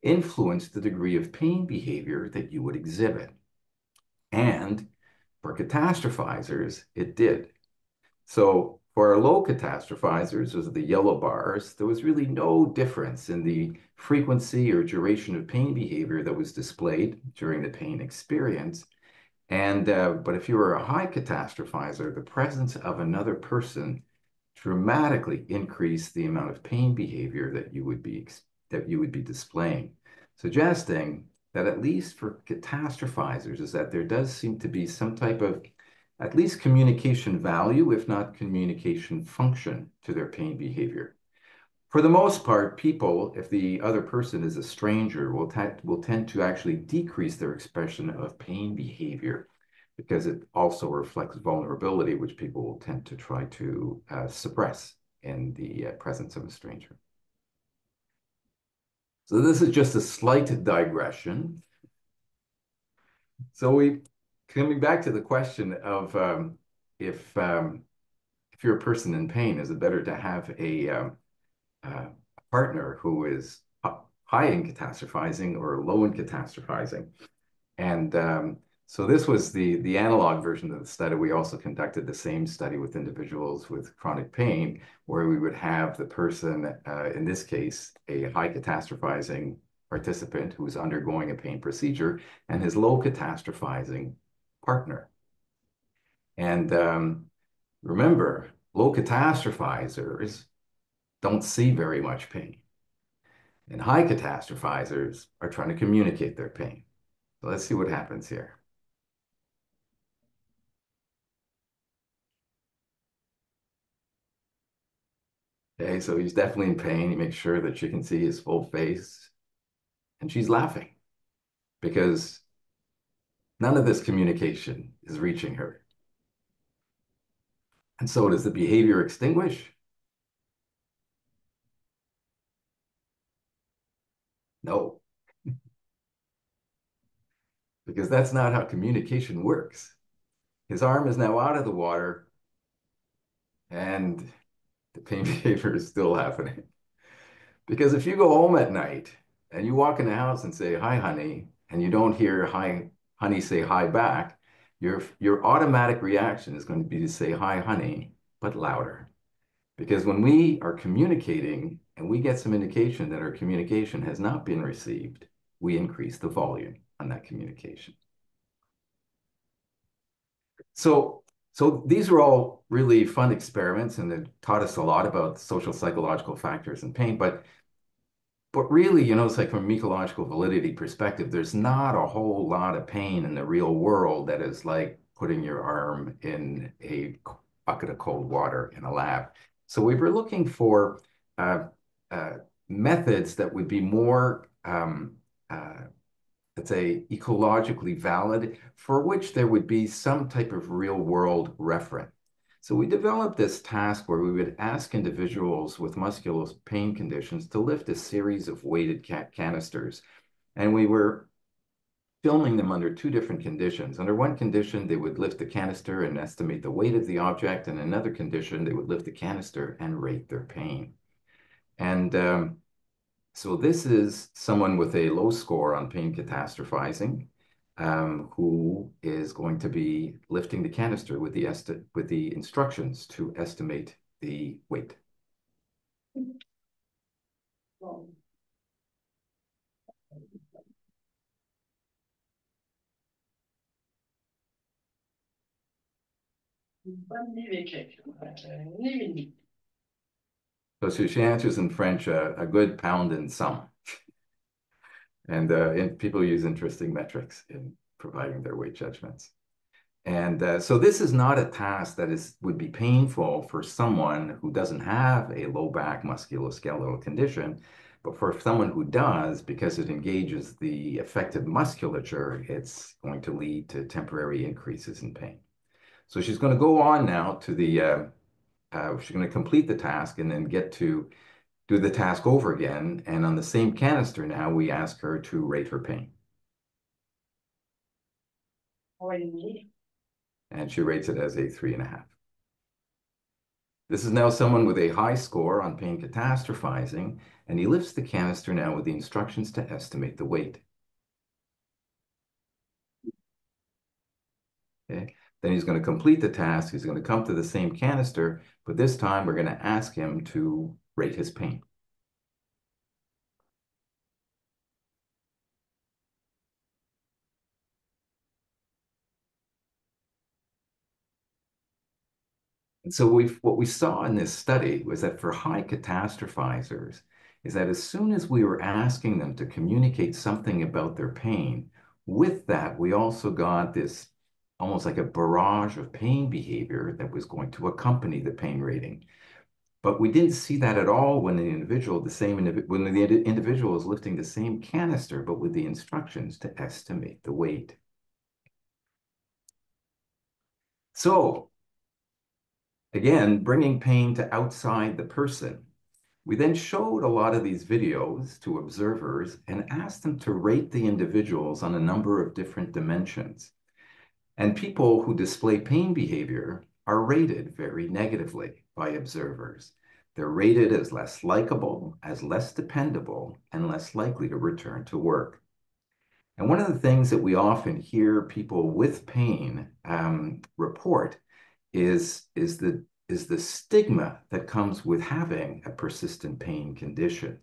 influenced the degree of pain behavior that you would exhibit. And for catastrophizers, it did. So for our low catastrophizers, those are the yellow bars, there was really no difference in the frequency or duration of pain behavior that was displayed during the pain experience. And but if you were a high catastrophizer, the presence of another person dramatically increased the amount of pain behavior that you would be displaying, suggesting that at least for catastrophizers is that there does seem to be some type of at least communication value, if not communication function, to their pain behavior. For the most part, people, if the other person is a stranger, will tend to actually decrease their expression of pain behavior because it also reflects vulnerability, which people will tend to try to suppress in the presence of a stranger. So this is just a slight digression. So coming back to the question of if you're a person in pain, is it better to have a partner who is high in catastrophizing or low in catastrophizing? And so this was the analog version of the study. We also conducted the same study with individuals with chronic pain, where we would have the person, in this case, a high catastrophizing participant who is undergoing a pain procedure, and his low catastrophizing partner. And remember, low catastrophizers don't see very much pain. And high catastrophizers are trying to communicate their pain. So let's see what happens here. Okay, so he's definitely in pain. He makes sure that you can see his full face. And she's laughing because none of this communication is reaching her. And so does the behavior extinguish? No. Because that's not how communication works. His arm is now out of the water and the pain behavior is still happening. Because if you go home at night and you walk in the house and say, "Hi, honey," and you don't hear honey say hi back, your automatic reaction is going to be to say, "Hi, honey," but louder. Because when we are communicating and we get some indication that our communication has not been received, we increase the volume on that communication. So these are all really fun experiments, and it taught us a lot about social psychological factors and pain. But really, it's like from a ecological validity perspective, there's not a whole lot of pain in the real world that is like putting your arm in a bucket of cold water in a lab. So we were looking for methods that would be more, let's say, ecologically valid, for which there would be some type of real world reference. So we developed this task where we would ask individuals with muscular pain conditions to lift a series of weighted canisters. And we were filming them under two different conditions. Under one condition, they would lift the canister and estimate the weight of the object. And another condition, they would lift the canister and rate their pain. And so this is someone with a low score on pain catastrophizing, who is going to be lifting the canister with the instructions to estimate the weight. So she answers in French, a good pound and some. And people use interesting metrics in providing their weight judgments. And so this is not a task that would be painful for someone who doesn't have a low back musculoskeletal condition, But for someone who does, because it engages the affected musculature, it's going to lead to temporary increases in pain. So she's going to go on now to the, she's going to complete the task and then get to do the task over again. And on the same canister now, we ask her to rate her pain. And she rates it as a 3.5. This is now someone with a high score on pain catastrophizing, and he lifts the canister now with the instructions to estimate the weight. Okay. Then he's going to complete the task. He's going to come to the same canister, but this time we're going to ask him to rate his pain. And so what we saw in this study was that for high catastrophizers, is that as soon as we were asking them to communicate something about their pain, with that, we also got this almost like a barrage of pain behavior that was going to accompany the pain rating. But we didn't see that at all when the individual, when the individual is lifting the same canister, but with the instructions to estimate the weight. So again, bringing pain to outside the person. We then showed a lot of these videos to observers and asked them to rate the individuals on a number of different dimensions. And people who display pain behavior are rated very negatively by observers. They're rated as less likable, as less dependable, and less likely to return to work. And one of the things that we often hear people with pain report is the stigma that comes with having a persistent pain condition.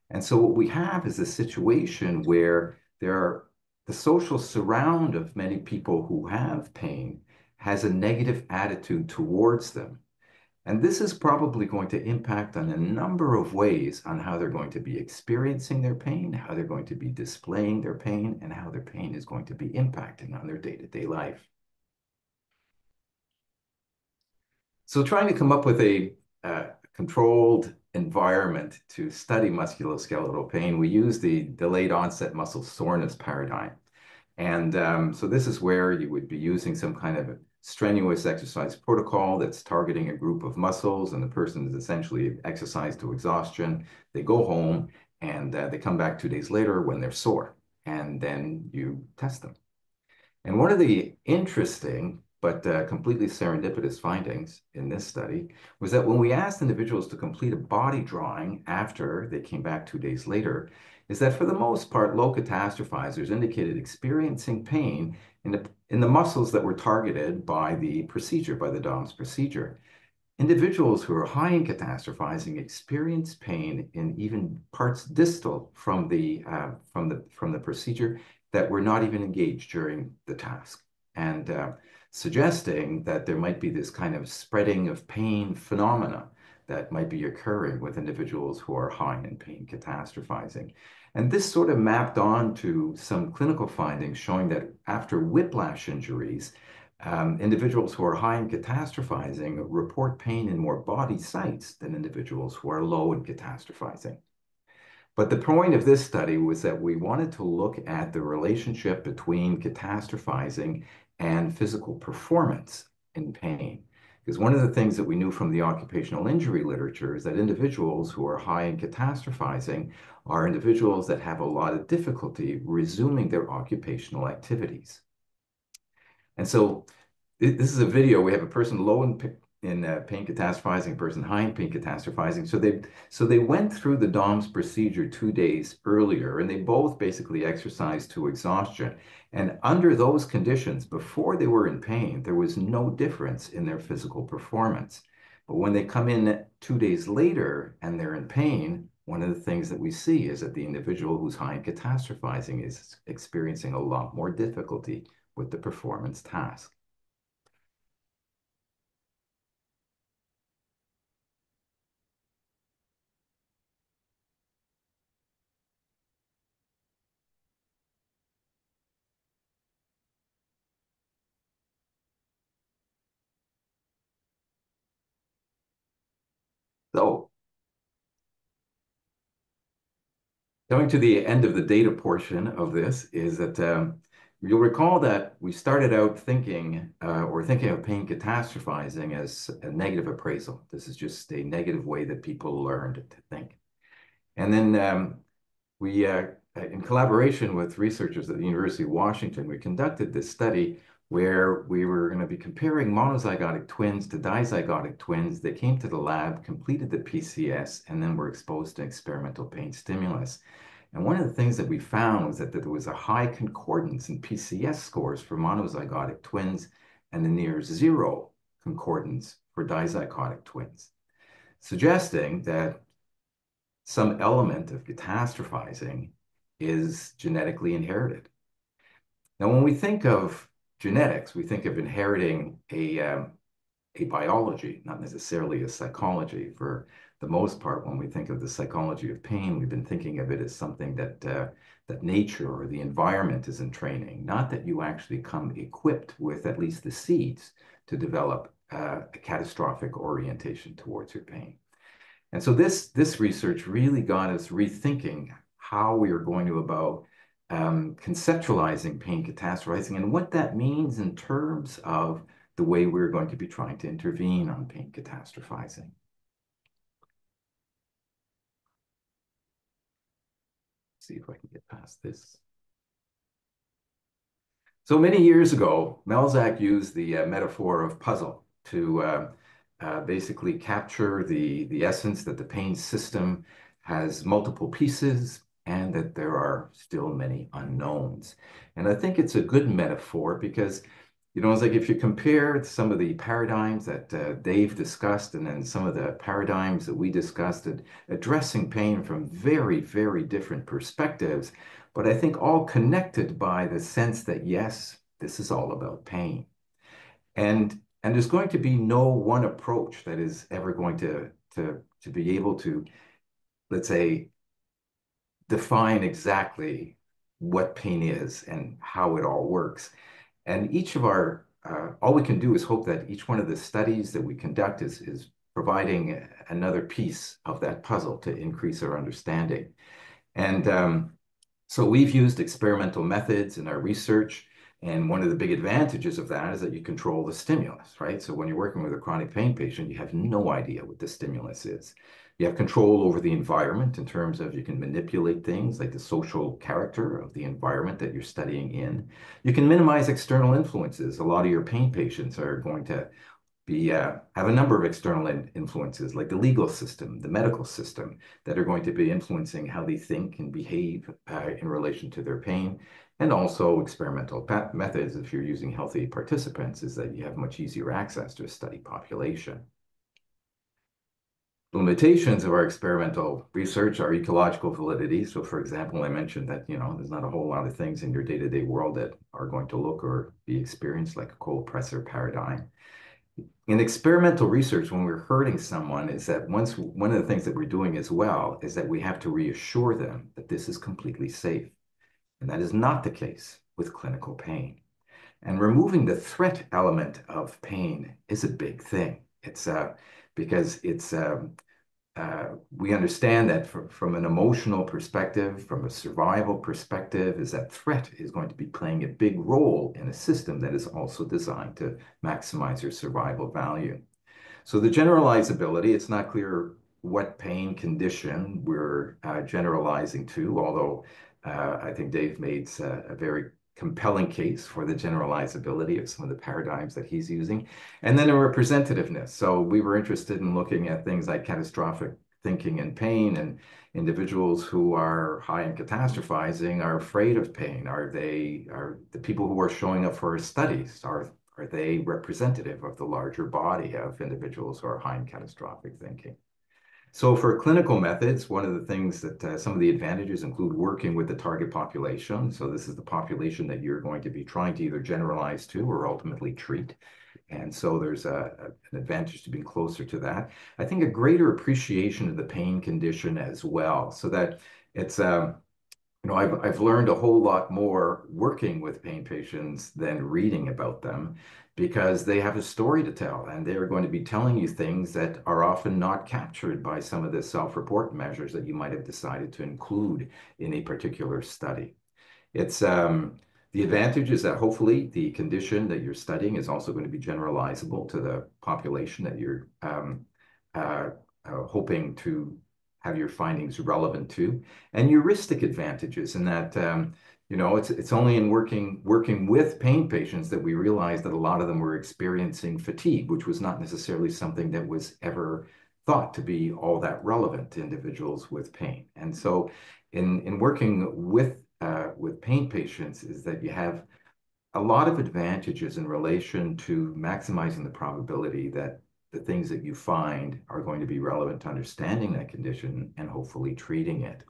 And so what we have is a situation where the social surround of many people who have pain has a negative attitude towards them. And this is probably going to impact on a number of ways on how they're going to be experiencing their pain, how they're going to be displaying their pain, and how their pain is going to be impacting on their day-to-day life. So trying to come up with a controlled environment to study musculoskeletal pain, we use the delayed onset muscle soreness paradigm. And so this is where you would be using some kind of a strenuous exercise protocol that's targeting a group of muscles, and the person is essentially exercised to exhaustion. They go home and they come back 2 days later when they're sore, and then you test them. And one of the interesting but completely serendipitous findings in this study was that when we asked individuals to complete a body drawing after they came back 2 days later, is that for the most part, low catastrophizers indicated experiencing pain in the muscles that were targeted by the procedure, by the DOMS procedure. Individuals who are high in catastrophizing experience pain in even parts distal from the procedure that were not even engaged during the task, and suggesting that there might be this kind of spreading of pain phenomena that might be occurring with individuals who are high in pain catastrophizing. And this sort of mapped on to some clinical findings showing that after whiplash injuries, individuals who are high in catastrophizing report pain in more body sites than individuals who are low in catastrophizing. But the point of this study was that we wanted to look at the relationship between catastrophizing and physical performance in pain. Because one of the things that we knew from the occupational injury literature is that individuals who are high in catastrophizing are individuals that have a lot of difficulty resuming their occupational activities. And so this is a video. We have a person low in pain catastrophizing, person high in pain catastrophizing. So they went through the DOMS procedure 2 days earlier, and they both basically exercised to exhaustion. And under those conditions, before they were in pain, there was no difference in their physical performance. But when they come in 2 days later and they're in pain, one of the things that we see is that the individual who's high in catastrophizing is experiencing a lot more difficulty with the performance task. So Coming to the end of the data portion of this is that you'll recall that we started out thinking of pain catastrophizing as a negative appraisal. This is just a negative way that people learned to think. And then we, in collaboration with researchers at the University of Washington, we conducted this study where we were going to be comparing monozygotic twins to dizygotic twins. They came to the lab, completed the PCS, and then were exposed to experimental pain stimulus. And one of the things that we found was that there was a high concordance in PCS scores for monozygotic twins and a near zero concordance for dizygotic twins, suggesting that some element of catastrophizing is genetically inherited. Now, when we think of genetics, we think of inheriting a biology, not necessarily a psychology. For the most part, when we think of the psychology of pain, we've been thinking of it as something that that nature or the environment is in training, not that you actually come equipped with at least the seeds to develop a catastrophic orientation towards your pain. And so this research really got us rethinking how we are going to about conceptualizing pain catastrophizing and what that means in terms of the way we're going to be trying to intervene on pain catastrophizing. See if I can get past this. So many years ago, Melzack used the metaphor of puzzle to basically capture the essence that the pain system has multiple pieces and that there are still many unknowns. And I think it's a good metaphor because, you know, it's like if you compare some of the paradigms that Dave discussed and then some of the paradigms that we discussed, addressing pain from very, very different perspectives, but I think all connected by the sense that, yes, this is all about pain. And there's going to be no one approach that is ever going to be able to, let's say, define exactly what pain is and how it all works. And each of our, all we can do is hope that each one of the studies that we conduct is providing another piece of that puzzle to increase our understanding. And so we've used experimental methods in our research. And one of the big advantages of that is that you control the stimulus, right? So when you're working with a chronic pain patient, you have no idea what the stimulus is. You have control over the environment in terms of you can manipulate things like the social character of the environment that you're studying in. You can minimize external influences. A lot of your pain patients are going to have a number of external influences like the legal system, the medical system, that are going to be influencing how they think and behave in relation to their pain. And also experimental methods, if you're using healthy participants, is that you have much easier access to a study population. The limitations of our experimental research are ecological validity. So for example, I mentioned that, you know, there's not a whole lot of things in your day-to-day world that are going to look or be experienced like a cold pressor paradigm. In experimental research, when we're hurting someone, is that one of the things that we're doing as well is that we have to reassure them that this is completely safe. And that is not the case with clinical pain. And removing the threat element of pain is a big thing. It's because it's we understand that from an emotional perspective, from a survival perspective, is that threat is going to be playing a big role in a system that is also designed to maximize your survival value. So the generalizability, it's not clear what pain condition we're generalizing to, although I think Dave made a very compelling case for the generalizability of some of the paradigms that he's using. And then a representativeness. So we were interested in looking at things like catastrophic thinking and pain, and individuals who are high in catastrophizing are afraid of pain. Are the people who are showing up for our studies, are they representative of the larger body of individuals who are high in catastrophic thinking? So for clinical methods, one of the things that some of the advantages include working with the target population. So this is the population that you're going to be trying to either generalize to or ultimately treat. And so there's an advantage to being closer to that. I think a greater appreciation of the pain condition as well, so that it's you know, I've learned a whole lot more working with pain patients than reading about them, because they have a story to tell, and they are going to be telling you things that are often not captured by some of the self-report measures that you might have decided to include in a particular study. It's the advantage is that hopefully the condition that you're studying is also going to be generalizable to the population that you're uh, hoping to have your findings relevant to, and heuristic advantages in that you know, it's only in working with pain patients that we realize that a lot of them were experiencing fatigue, which was not necessarily something that was ever thought to be all that relevant to individuals with pain. And so in working with pain patients is that you have a lot of advantages in relation to maximizing the probability that the things that you find are going to be relevant to understanding that condition and hopefully treating it.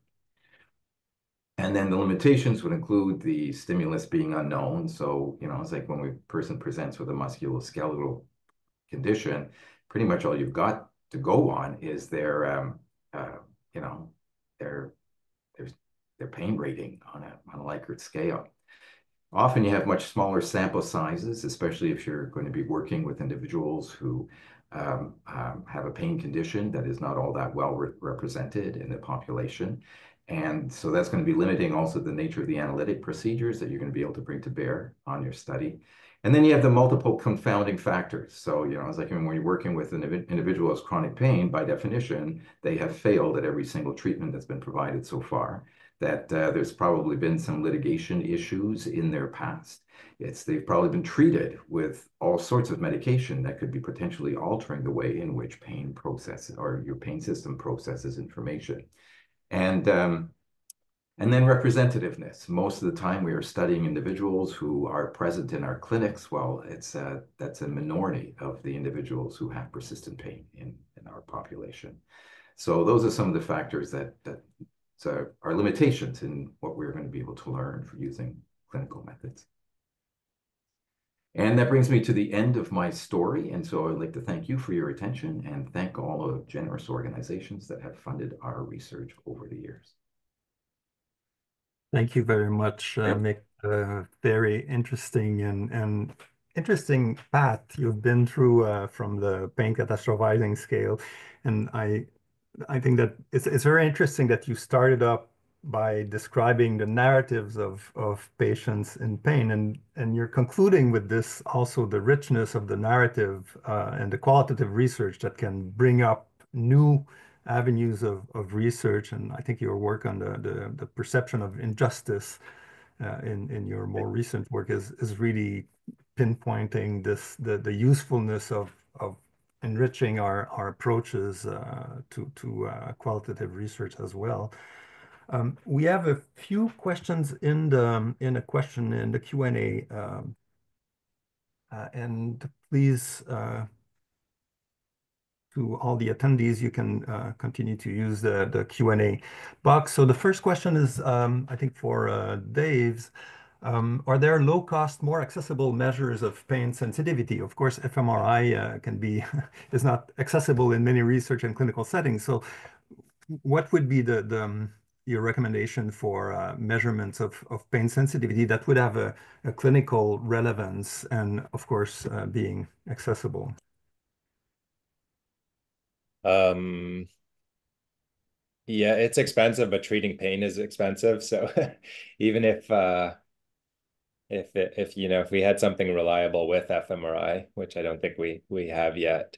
And then the limitations would include the stimulus being unknown. So, you know, it's like when a person presents with a musculoskeletal condition, pretty much all you've got to go on is their, you know, their, their, their pain rating on a Likert scale. Often you have much smaller sample sizes, especially if you're going to be working with individuals who have a pain condition that is not all that well represented in the population. And so that's going to be limiting also the nature of the analytic procedures that you're going to be able to bring to bear on your study. And then you have the multiple confounding factors. So, you know, it's like when you're working with an individual with chronic pain, by definition, they have failed at every single treatment that's been provided so far. That there's probably been some litigation issues in their past. They've probably been treated with all sorts of medication that could be potentially altering the way in which pain processes or your pain system processes information. And then representativeness. Most of the time we are studying individuals who are present in our clinics. Well, that's a minority of the individuals who have persistent pain in our population. So those are some of the factors that are limitations in what we're going to be able to learn for using clinical methods. And that brings me to the end of my story. And so I'd like to thank you for your attention and thank all the generous organizations that have funded our research over the years. Thank you very much, Mick. Very interesting and interesting path you've been through from the pain catastrophizing scale. And I think that it's very interesting that you started up by describing the narratives of patients in pain, and you're concluding with this also the richness of the narrative and the qualitative research that can bring up new avenues of research. And I think your work on the perception of injustice in your more recent work is really pinpointing the usefulness of enriching our approaches to qualitative research as well. We have a few questions in the Q&A, and please, to all the attendees, you can continue to use the Q&A box. So the first question is, I think for Dave's. Are there low-cost, more accessible measures of pain sensitivity? Of course, fMRI is not accessible in many research and clinical settings. So, what would be your recommendation for measurements of pain sensitivity that would have a clinical relevance and, of course, being accessible? Yeah, it's expensive, but treating pain is expensive. So even if you know, if we had something reliable with fMRI, which I don't think we have yet.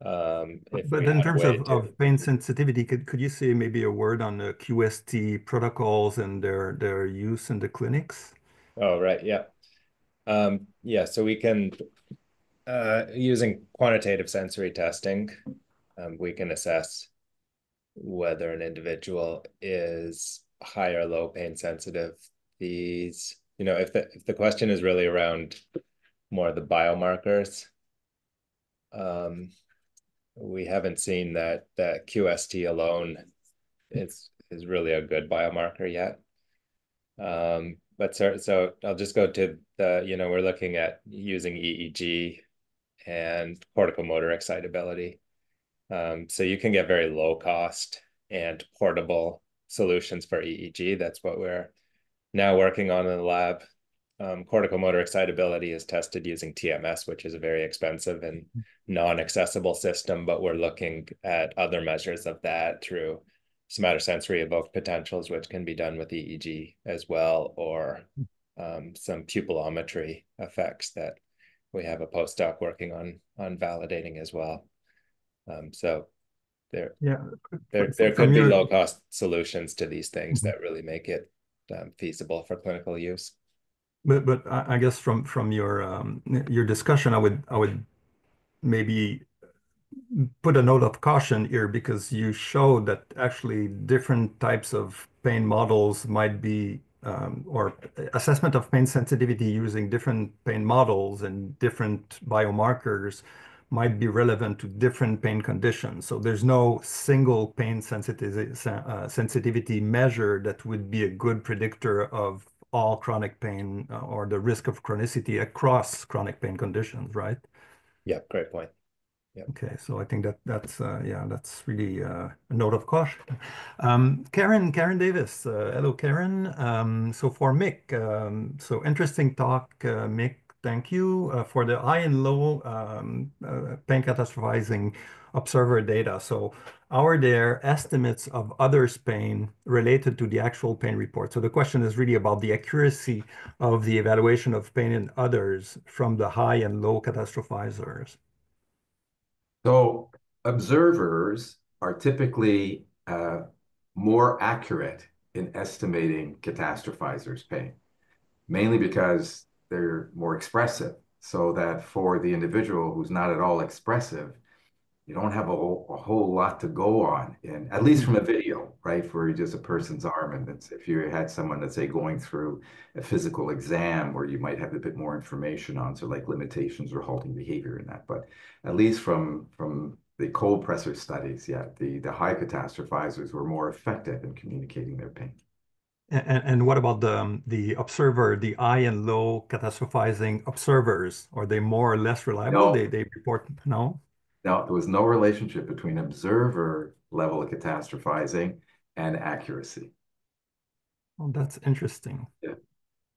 But in terms of pain sensitivity, could you say maybe a word on the QST protocols and their use in the clinics? Oh, right. Yeah. Yeah, so we can, using quantitative sensory testing, we can assess whether an individual is high or low pain sensitive. These, you know, if the question is really around more of the biomarkers, we haven't seen that QST alone is really a good biomarker yet. But so I'll just go to the, you know, we're looking at using EEG and corticomotor excitability. So you can get very low cost and portable solutions for EEG. That's what we're now working on in the lab. Corticomotor excitability is tested using TMS, which is a very expensive and non-accessible system, but we're looking at other measures of that through somatosensory evoked potentials, which can be done with EEG as well, or some pupillometry effects that we have a postdoc working on validating as well. So there could be low-cost solutions to these things that really make it feasible for clinical use. But I guess from your discussion, I would maybe put a note of caution here, because you showed that actually different types of pain models might be or assessment of pain sensitivity using different pain models and different biomarkers might be relevant to different pain conditions. So there's no single pain sensitivity measure that would be a good predictor of all chronic pain or the risk of chronicity across chronic pain conditions, right? Yeah, great point. Yeah. Okay, so I think that's really a note of caution. Karen Davis, hello Karen. So for Mick, so interesting talk, Mick. Thank you for the high and low pain catastrophizing observer data. So are there estimates of others' pain related to the actual pain report? So the question is really about the accuracy of the evaluation of pain in others from the high and low catastrophizers. So observers are typically more accurate in estimating catastrophizers' pain, mainly because they're more expressive. So that for the individual who's not at all expressive, you don't have a whole lot to go on, at least from a video, right? For just a person's arm. And that's, if you had someone, let's say, going through a physical exam where you might have a bit more information on, so like limitations or halting behavior in that. But at least from the cold pressor studies, yeah, the high catastrophizers were more effective in communicating their pain. And what about the observer, the high and low catastrophizing observers? Are they more or less reliable? No. They report, no? No, there was no relationship between observer level of catastrophizing and accuracy. Well, that's interesting. Yeah.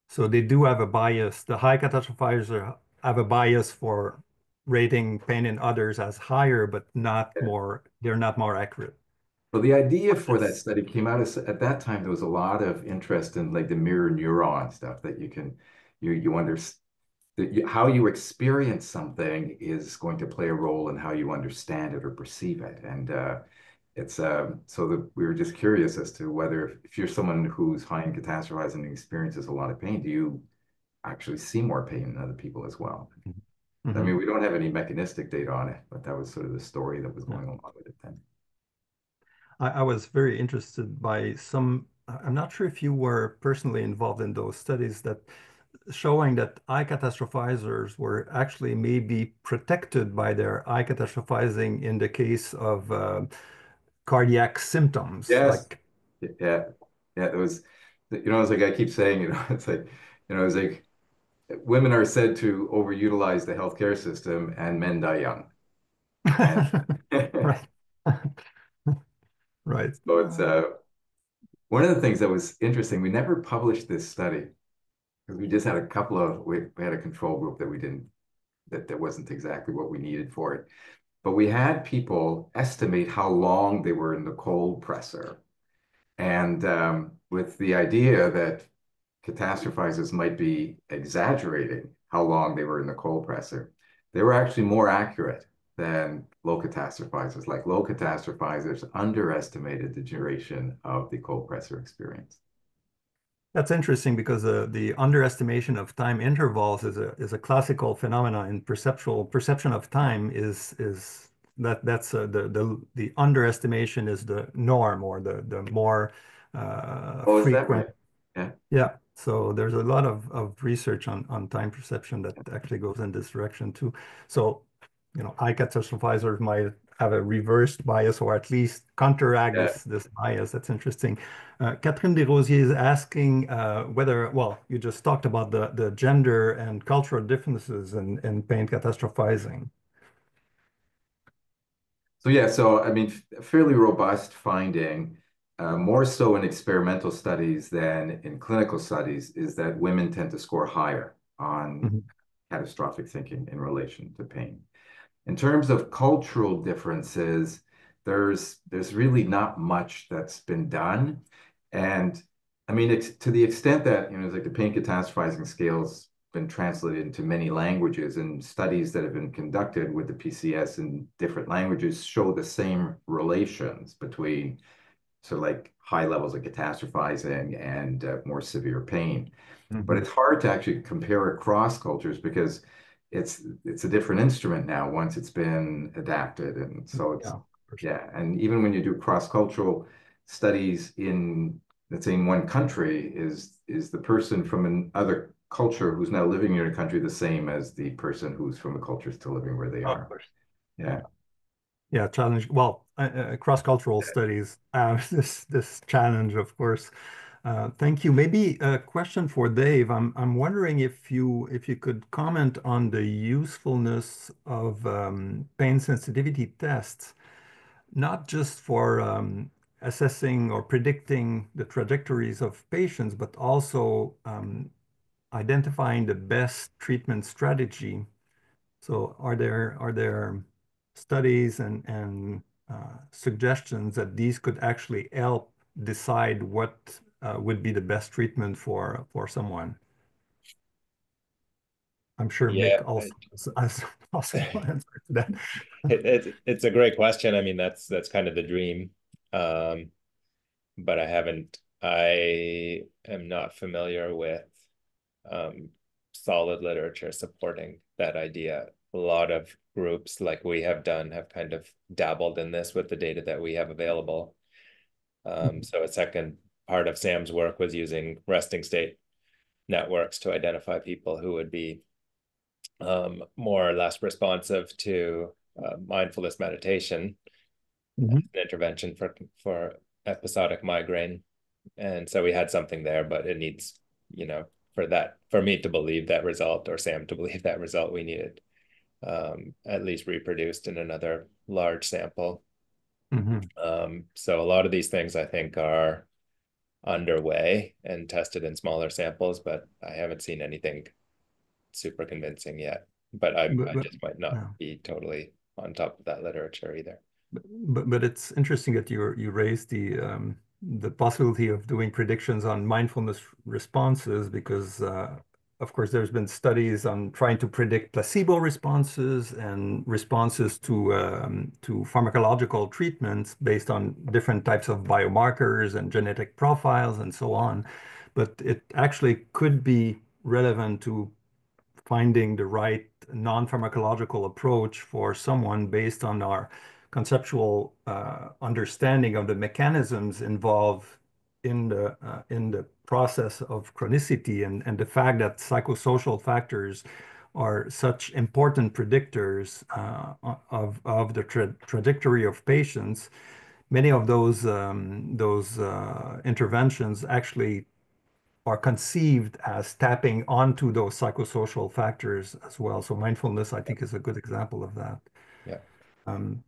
So they do have a bias. The high catastrophizers have a bias for rating pain in others as higher, but not more, they're not more accurate. Well, the idea for that study came out as, at that time, there was a lot of interest in like the mirror neuron stuff that you understand. How you experience something is going to play a role in how you understand it or perceive it. And it's so that we were just curious as to whether if you're someone who's high in catastrophizing and experiences a lot of pain, do you actually see more pain in other people as well? Mm-hmm. I mean, we don't have any mechanistic data on it, but that was sort of the story that was going along with it then. I was very interested by some, I'm not sure if you were personally involved in those studies that showing that eye catastrophizers were actually maybe protected by their eye catastrophizing in the case of cardiac symptoms. Yes. Like, yeah. It was, it's like I keep saying, it's like, it's like women are said to overutilize the healthcare system and men die young. right. Right. So it's one of the things that was interesting. We never published this study because we just had a couple of we had a control group that we didn't that wasn't exactly what we needed for it. But we had people estimate how long they were in the cold presser, and with the idea that catastrophizers might be exaggerating how long they were in the cold presser, they were actually more accurate than low catastrophizers. Like low catastrophizers underestimated the duration of the cold presser experience. That's interesting because the underestimation of time intervals is a classical phenomenon in perception of time is that's the underestimation is the norm, or the more Oh, frequent. is that right? Yeah. Yeah. So there's a lot of research on time perception that actually goes in this direction too. So, eye catastrophizers might have a reversed bias or at least counteract this bias. That's interesting. Catherine Desrosiers is asking whether, well, you just talked about the gender and cultural differences in pain catastrophizing. So yeah, so I mean, fairly robust finding. more so in experimental studies than in clinical studies, is that women tend to score higher on catastrophic thinking in relation to pain. In terms of cultural differences, there's really not much that's been done. And I mean, it's to the extent that, like the pain catastrophizing scale's been translated into many languages, and studies that have been conducted with the PCS in different languages show the same relations between sort of like high levels of catastrophizing and more severe pain. But it's hard to actually compare across cultures because it's a different instrument now once it's been adapted. And so it's, yeah. And even when you do cross-cultural studies in, let's say, in one country, is the person from another culture who's now living in your country the same as the person who's from the culture still living where they are? Yeah. Yeah, challenge. Well, cross-cultural studies, this challenge, of course. Thank you. Maybe a question for Dave. I'm wondering if you could comment on the usefulness of pain sensitivity tests, not just for assessing or predicting the trajectories of patients, but also identifying the best treatment strategy. So are there studies and suggestions that these could actually help decide what would be the best treatment for someone? I'm sure Mick also has possible answer to that. It's a great question. I mean, that's kind of the dream. But I am not familiar with solid literature supporting that idea. A lot of groups like we have done have kind of dabbled in this with the data that we have available. So a second part of Sam's work was using resting state networks to identify people who would be more or less responsive to mindfulness meditation, an intervention for episodic migraine. And so we had something there, but it needs, for me to believe that result, or Sam to believe that result, we needed at least reproduced in another large sample. So a lot of these things I think are underway and tested in smaller samples, but I haven't seen anything super convincing yet. But I just might not be totally on top of that literature either. But it's interesting that you raised the possibility of doing predictions on mindfulness responses, because of course there's been studies on trying to predict placebo responses and responses to pharmacological treatments based on different types of biomarkers and genetic profiles and so on. But it actually could be relevant to finding the right non-pharmacological approach for someone based on our conceptual understanding of the mechanisms involved in the process of chronicity, and the fact that psychosocial factors are such important predictors of the trajectory of patients. Many of those interventions actually are conceived as tapping onto those psychosocial factors as well. So mindfulness, I think, is a good example of that. Yeah.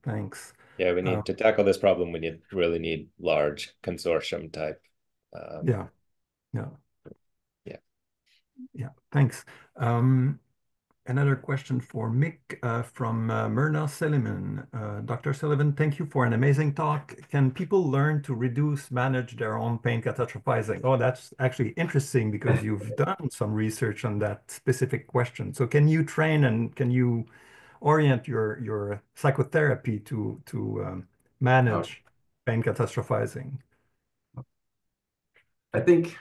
Thanks. Yeah, we need to tackle this problem. We really need large consortium type. Yeah. Thanks. Another question for Mick from Myrna Sullivan. Dr. Sullivan, thank you for an amazing talk. Can people learn to manage their own pain catastrophizing? Oh, that's actually interesting, because you've done some research on that specific question. So can you train and can you orient your psychotherapy to manage pain catastrophizing? I think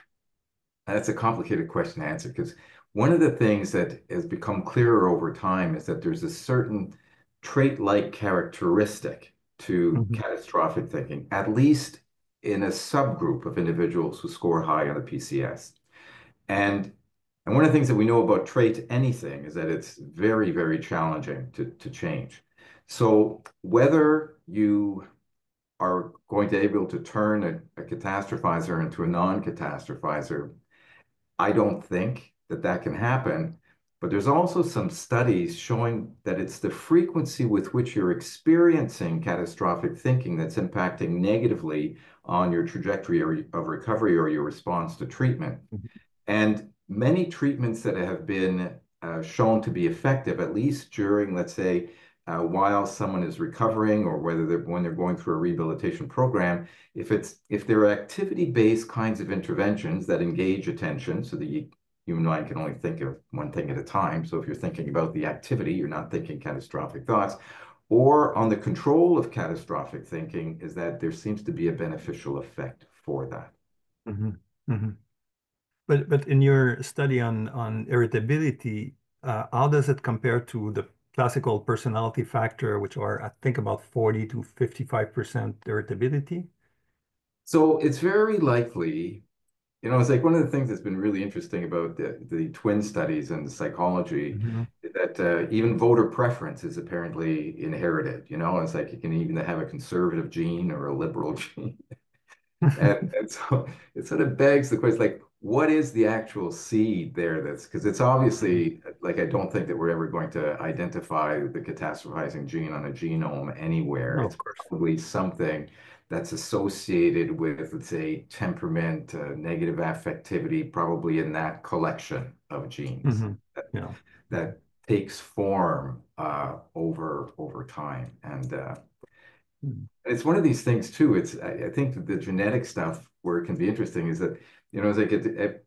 that's a complicated question to answer, because one of the things that has become clearer over time is that there's a certain trait-like characteristic to catastrophic thinking, at least in a subgroup of individuals who score high on the PCS. And one of the things that we know about trait anything is that it's very, very challenging to change. So whether you are going to be able to turn a catastrophizer into a non-catastrophizer, I don't think that can happen. But there's also some studies showing that it's the frequency with which you're experiencing catastrophic thinking that's impacting negatively on your trajectory of recovery or your response to treatment. And many treatments that have been shown to be effective, at least during, let's say, while someone is recovering, or when they're going through a rehabilitation program, if they're activity-based kinds of interventions that engage attention, so that human mind can only think of one thing at a time. So if you're thinking about the activity, you're not thinking catastrophic thoughts. Or on the control of catastrophic thinking, is that there seems to be a beneficial effect for that. But in your study on irritability, how does it compare to the classical personality factor, which are, I think, about 40 to 55% irritability? So it's very likely, it's like one of the things that's been really interesting about the twin studies and the psychology is that even voter preference is apparently inherited. It's like you can even have a conservative gene or a liberal gene. And so it sort of begs the question, like, what is the actual seed there? Because it's obviously, like, I don't think that we're ever going to identify the catastrophizing gene on a genome anywhere. No, it's probably something that's associated with, let's say, temperament, negative affectivity, probably in that collection of genes that takes form over time. And it's one of these things too. I think that the genetic stuff where it can be interesting is that, as I get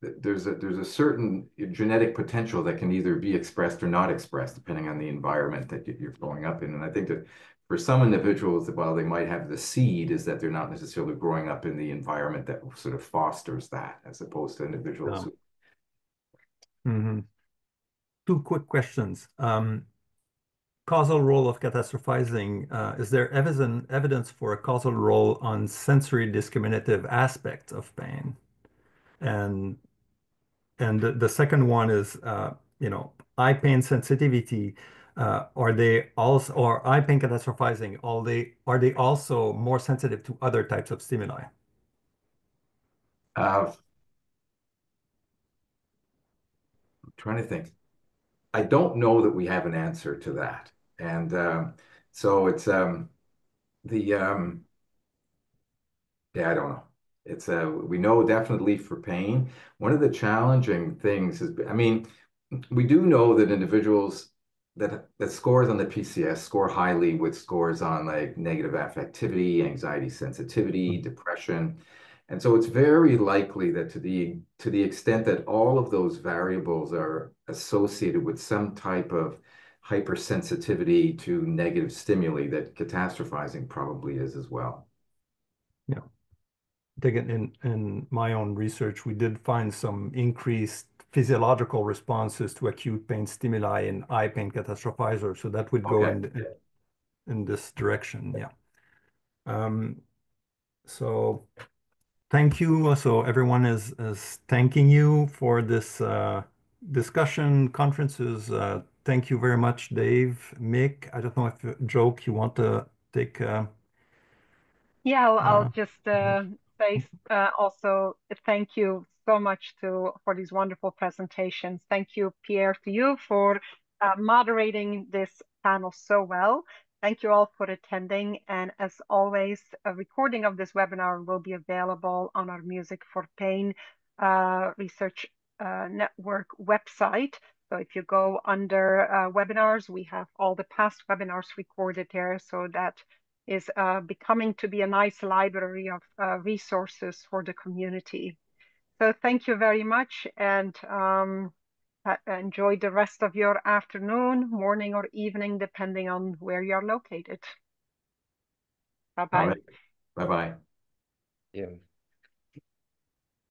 there's a certain genetic potential that can either be expressed or not expressed depending on the environment that you're growing up in. And I think that for some individuals, while they might have the seed, is that they're not necessarily growing up in the environment that sort of fosters that, as opposed to individuals who. Two quick questions. Causal role of catastrophizing. Is there evidence for a causal role on sensory discriminative aspects of pain? And the second one is, eye pain sensitivity. Are they also, or eye pain catastrophizing, are they also more sensitive to other types of stimuli? I'm trying to think. I don't know that we have an answer to that. And so it's yeah, I don't know. It's we know definitely for pain. One of the challenging things is, I mean, we do know that individuals that scores on the PCS score highly with scores on like negative affectivity, anxiety sensitivity, depression. And so it's very likely that to the extent that all of those variables are associated with some type of hypersensitivity to negative stimuli, that catastrophizing probably is as well. Yeah. I think in my own research, we did find some increased physiological responses to acute pain stimuli in eye pain catastrophizers. So that would go in this direction. Yeah. So thank you. So everyone is thanking you for this discussion conferences. Thank you very much, Dave, Mick. I don't know if Joke, you want to take. Yeah, I'll just say also thank you so much for these wonderful presentations. Thank you, Pierre, to you for moderating this panel so well. Thank you all for attending. And as always, a recording of this webinar will be available on our Music4Pain Research Network website. So if you go under webinars, we have all the past webinars recorded there, so that is becoming to be a nice library of resources for the community. So thank you very much, and enjoy the rest of your afternoon, morning, or evening, depending on where you're located. Bye-bye. Bye-bye. Yeah.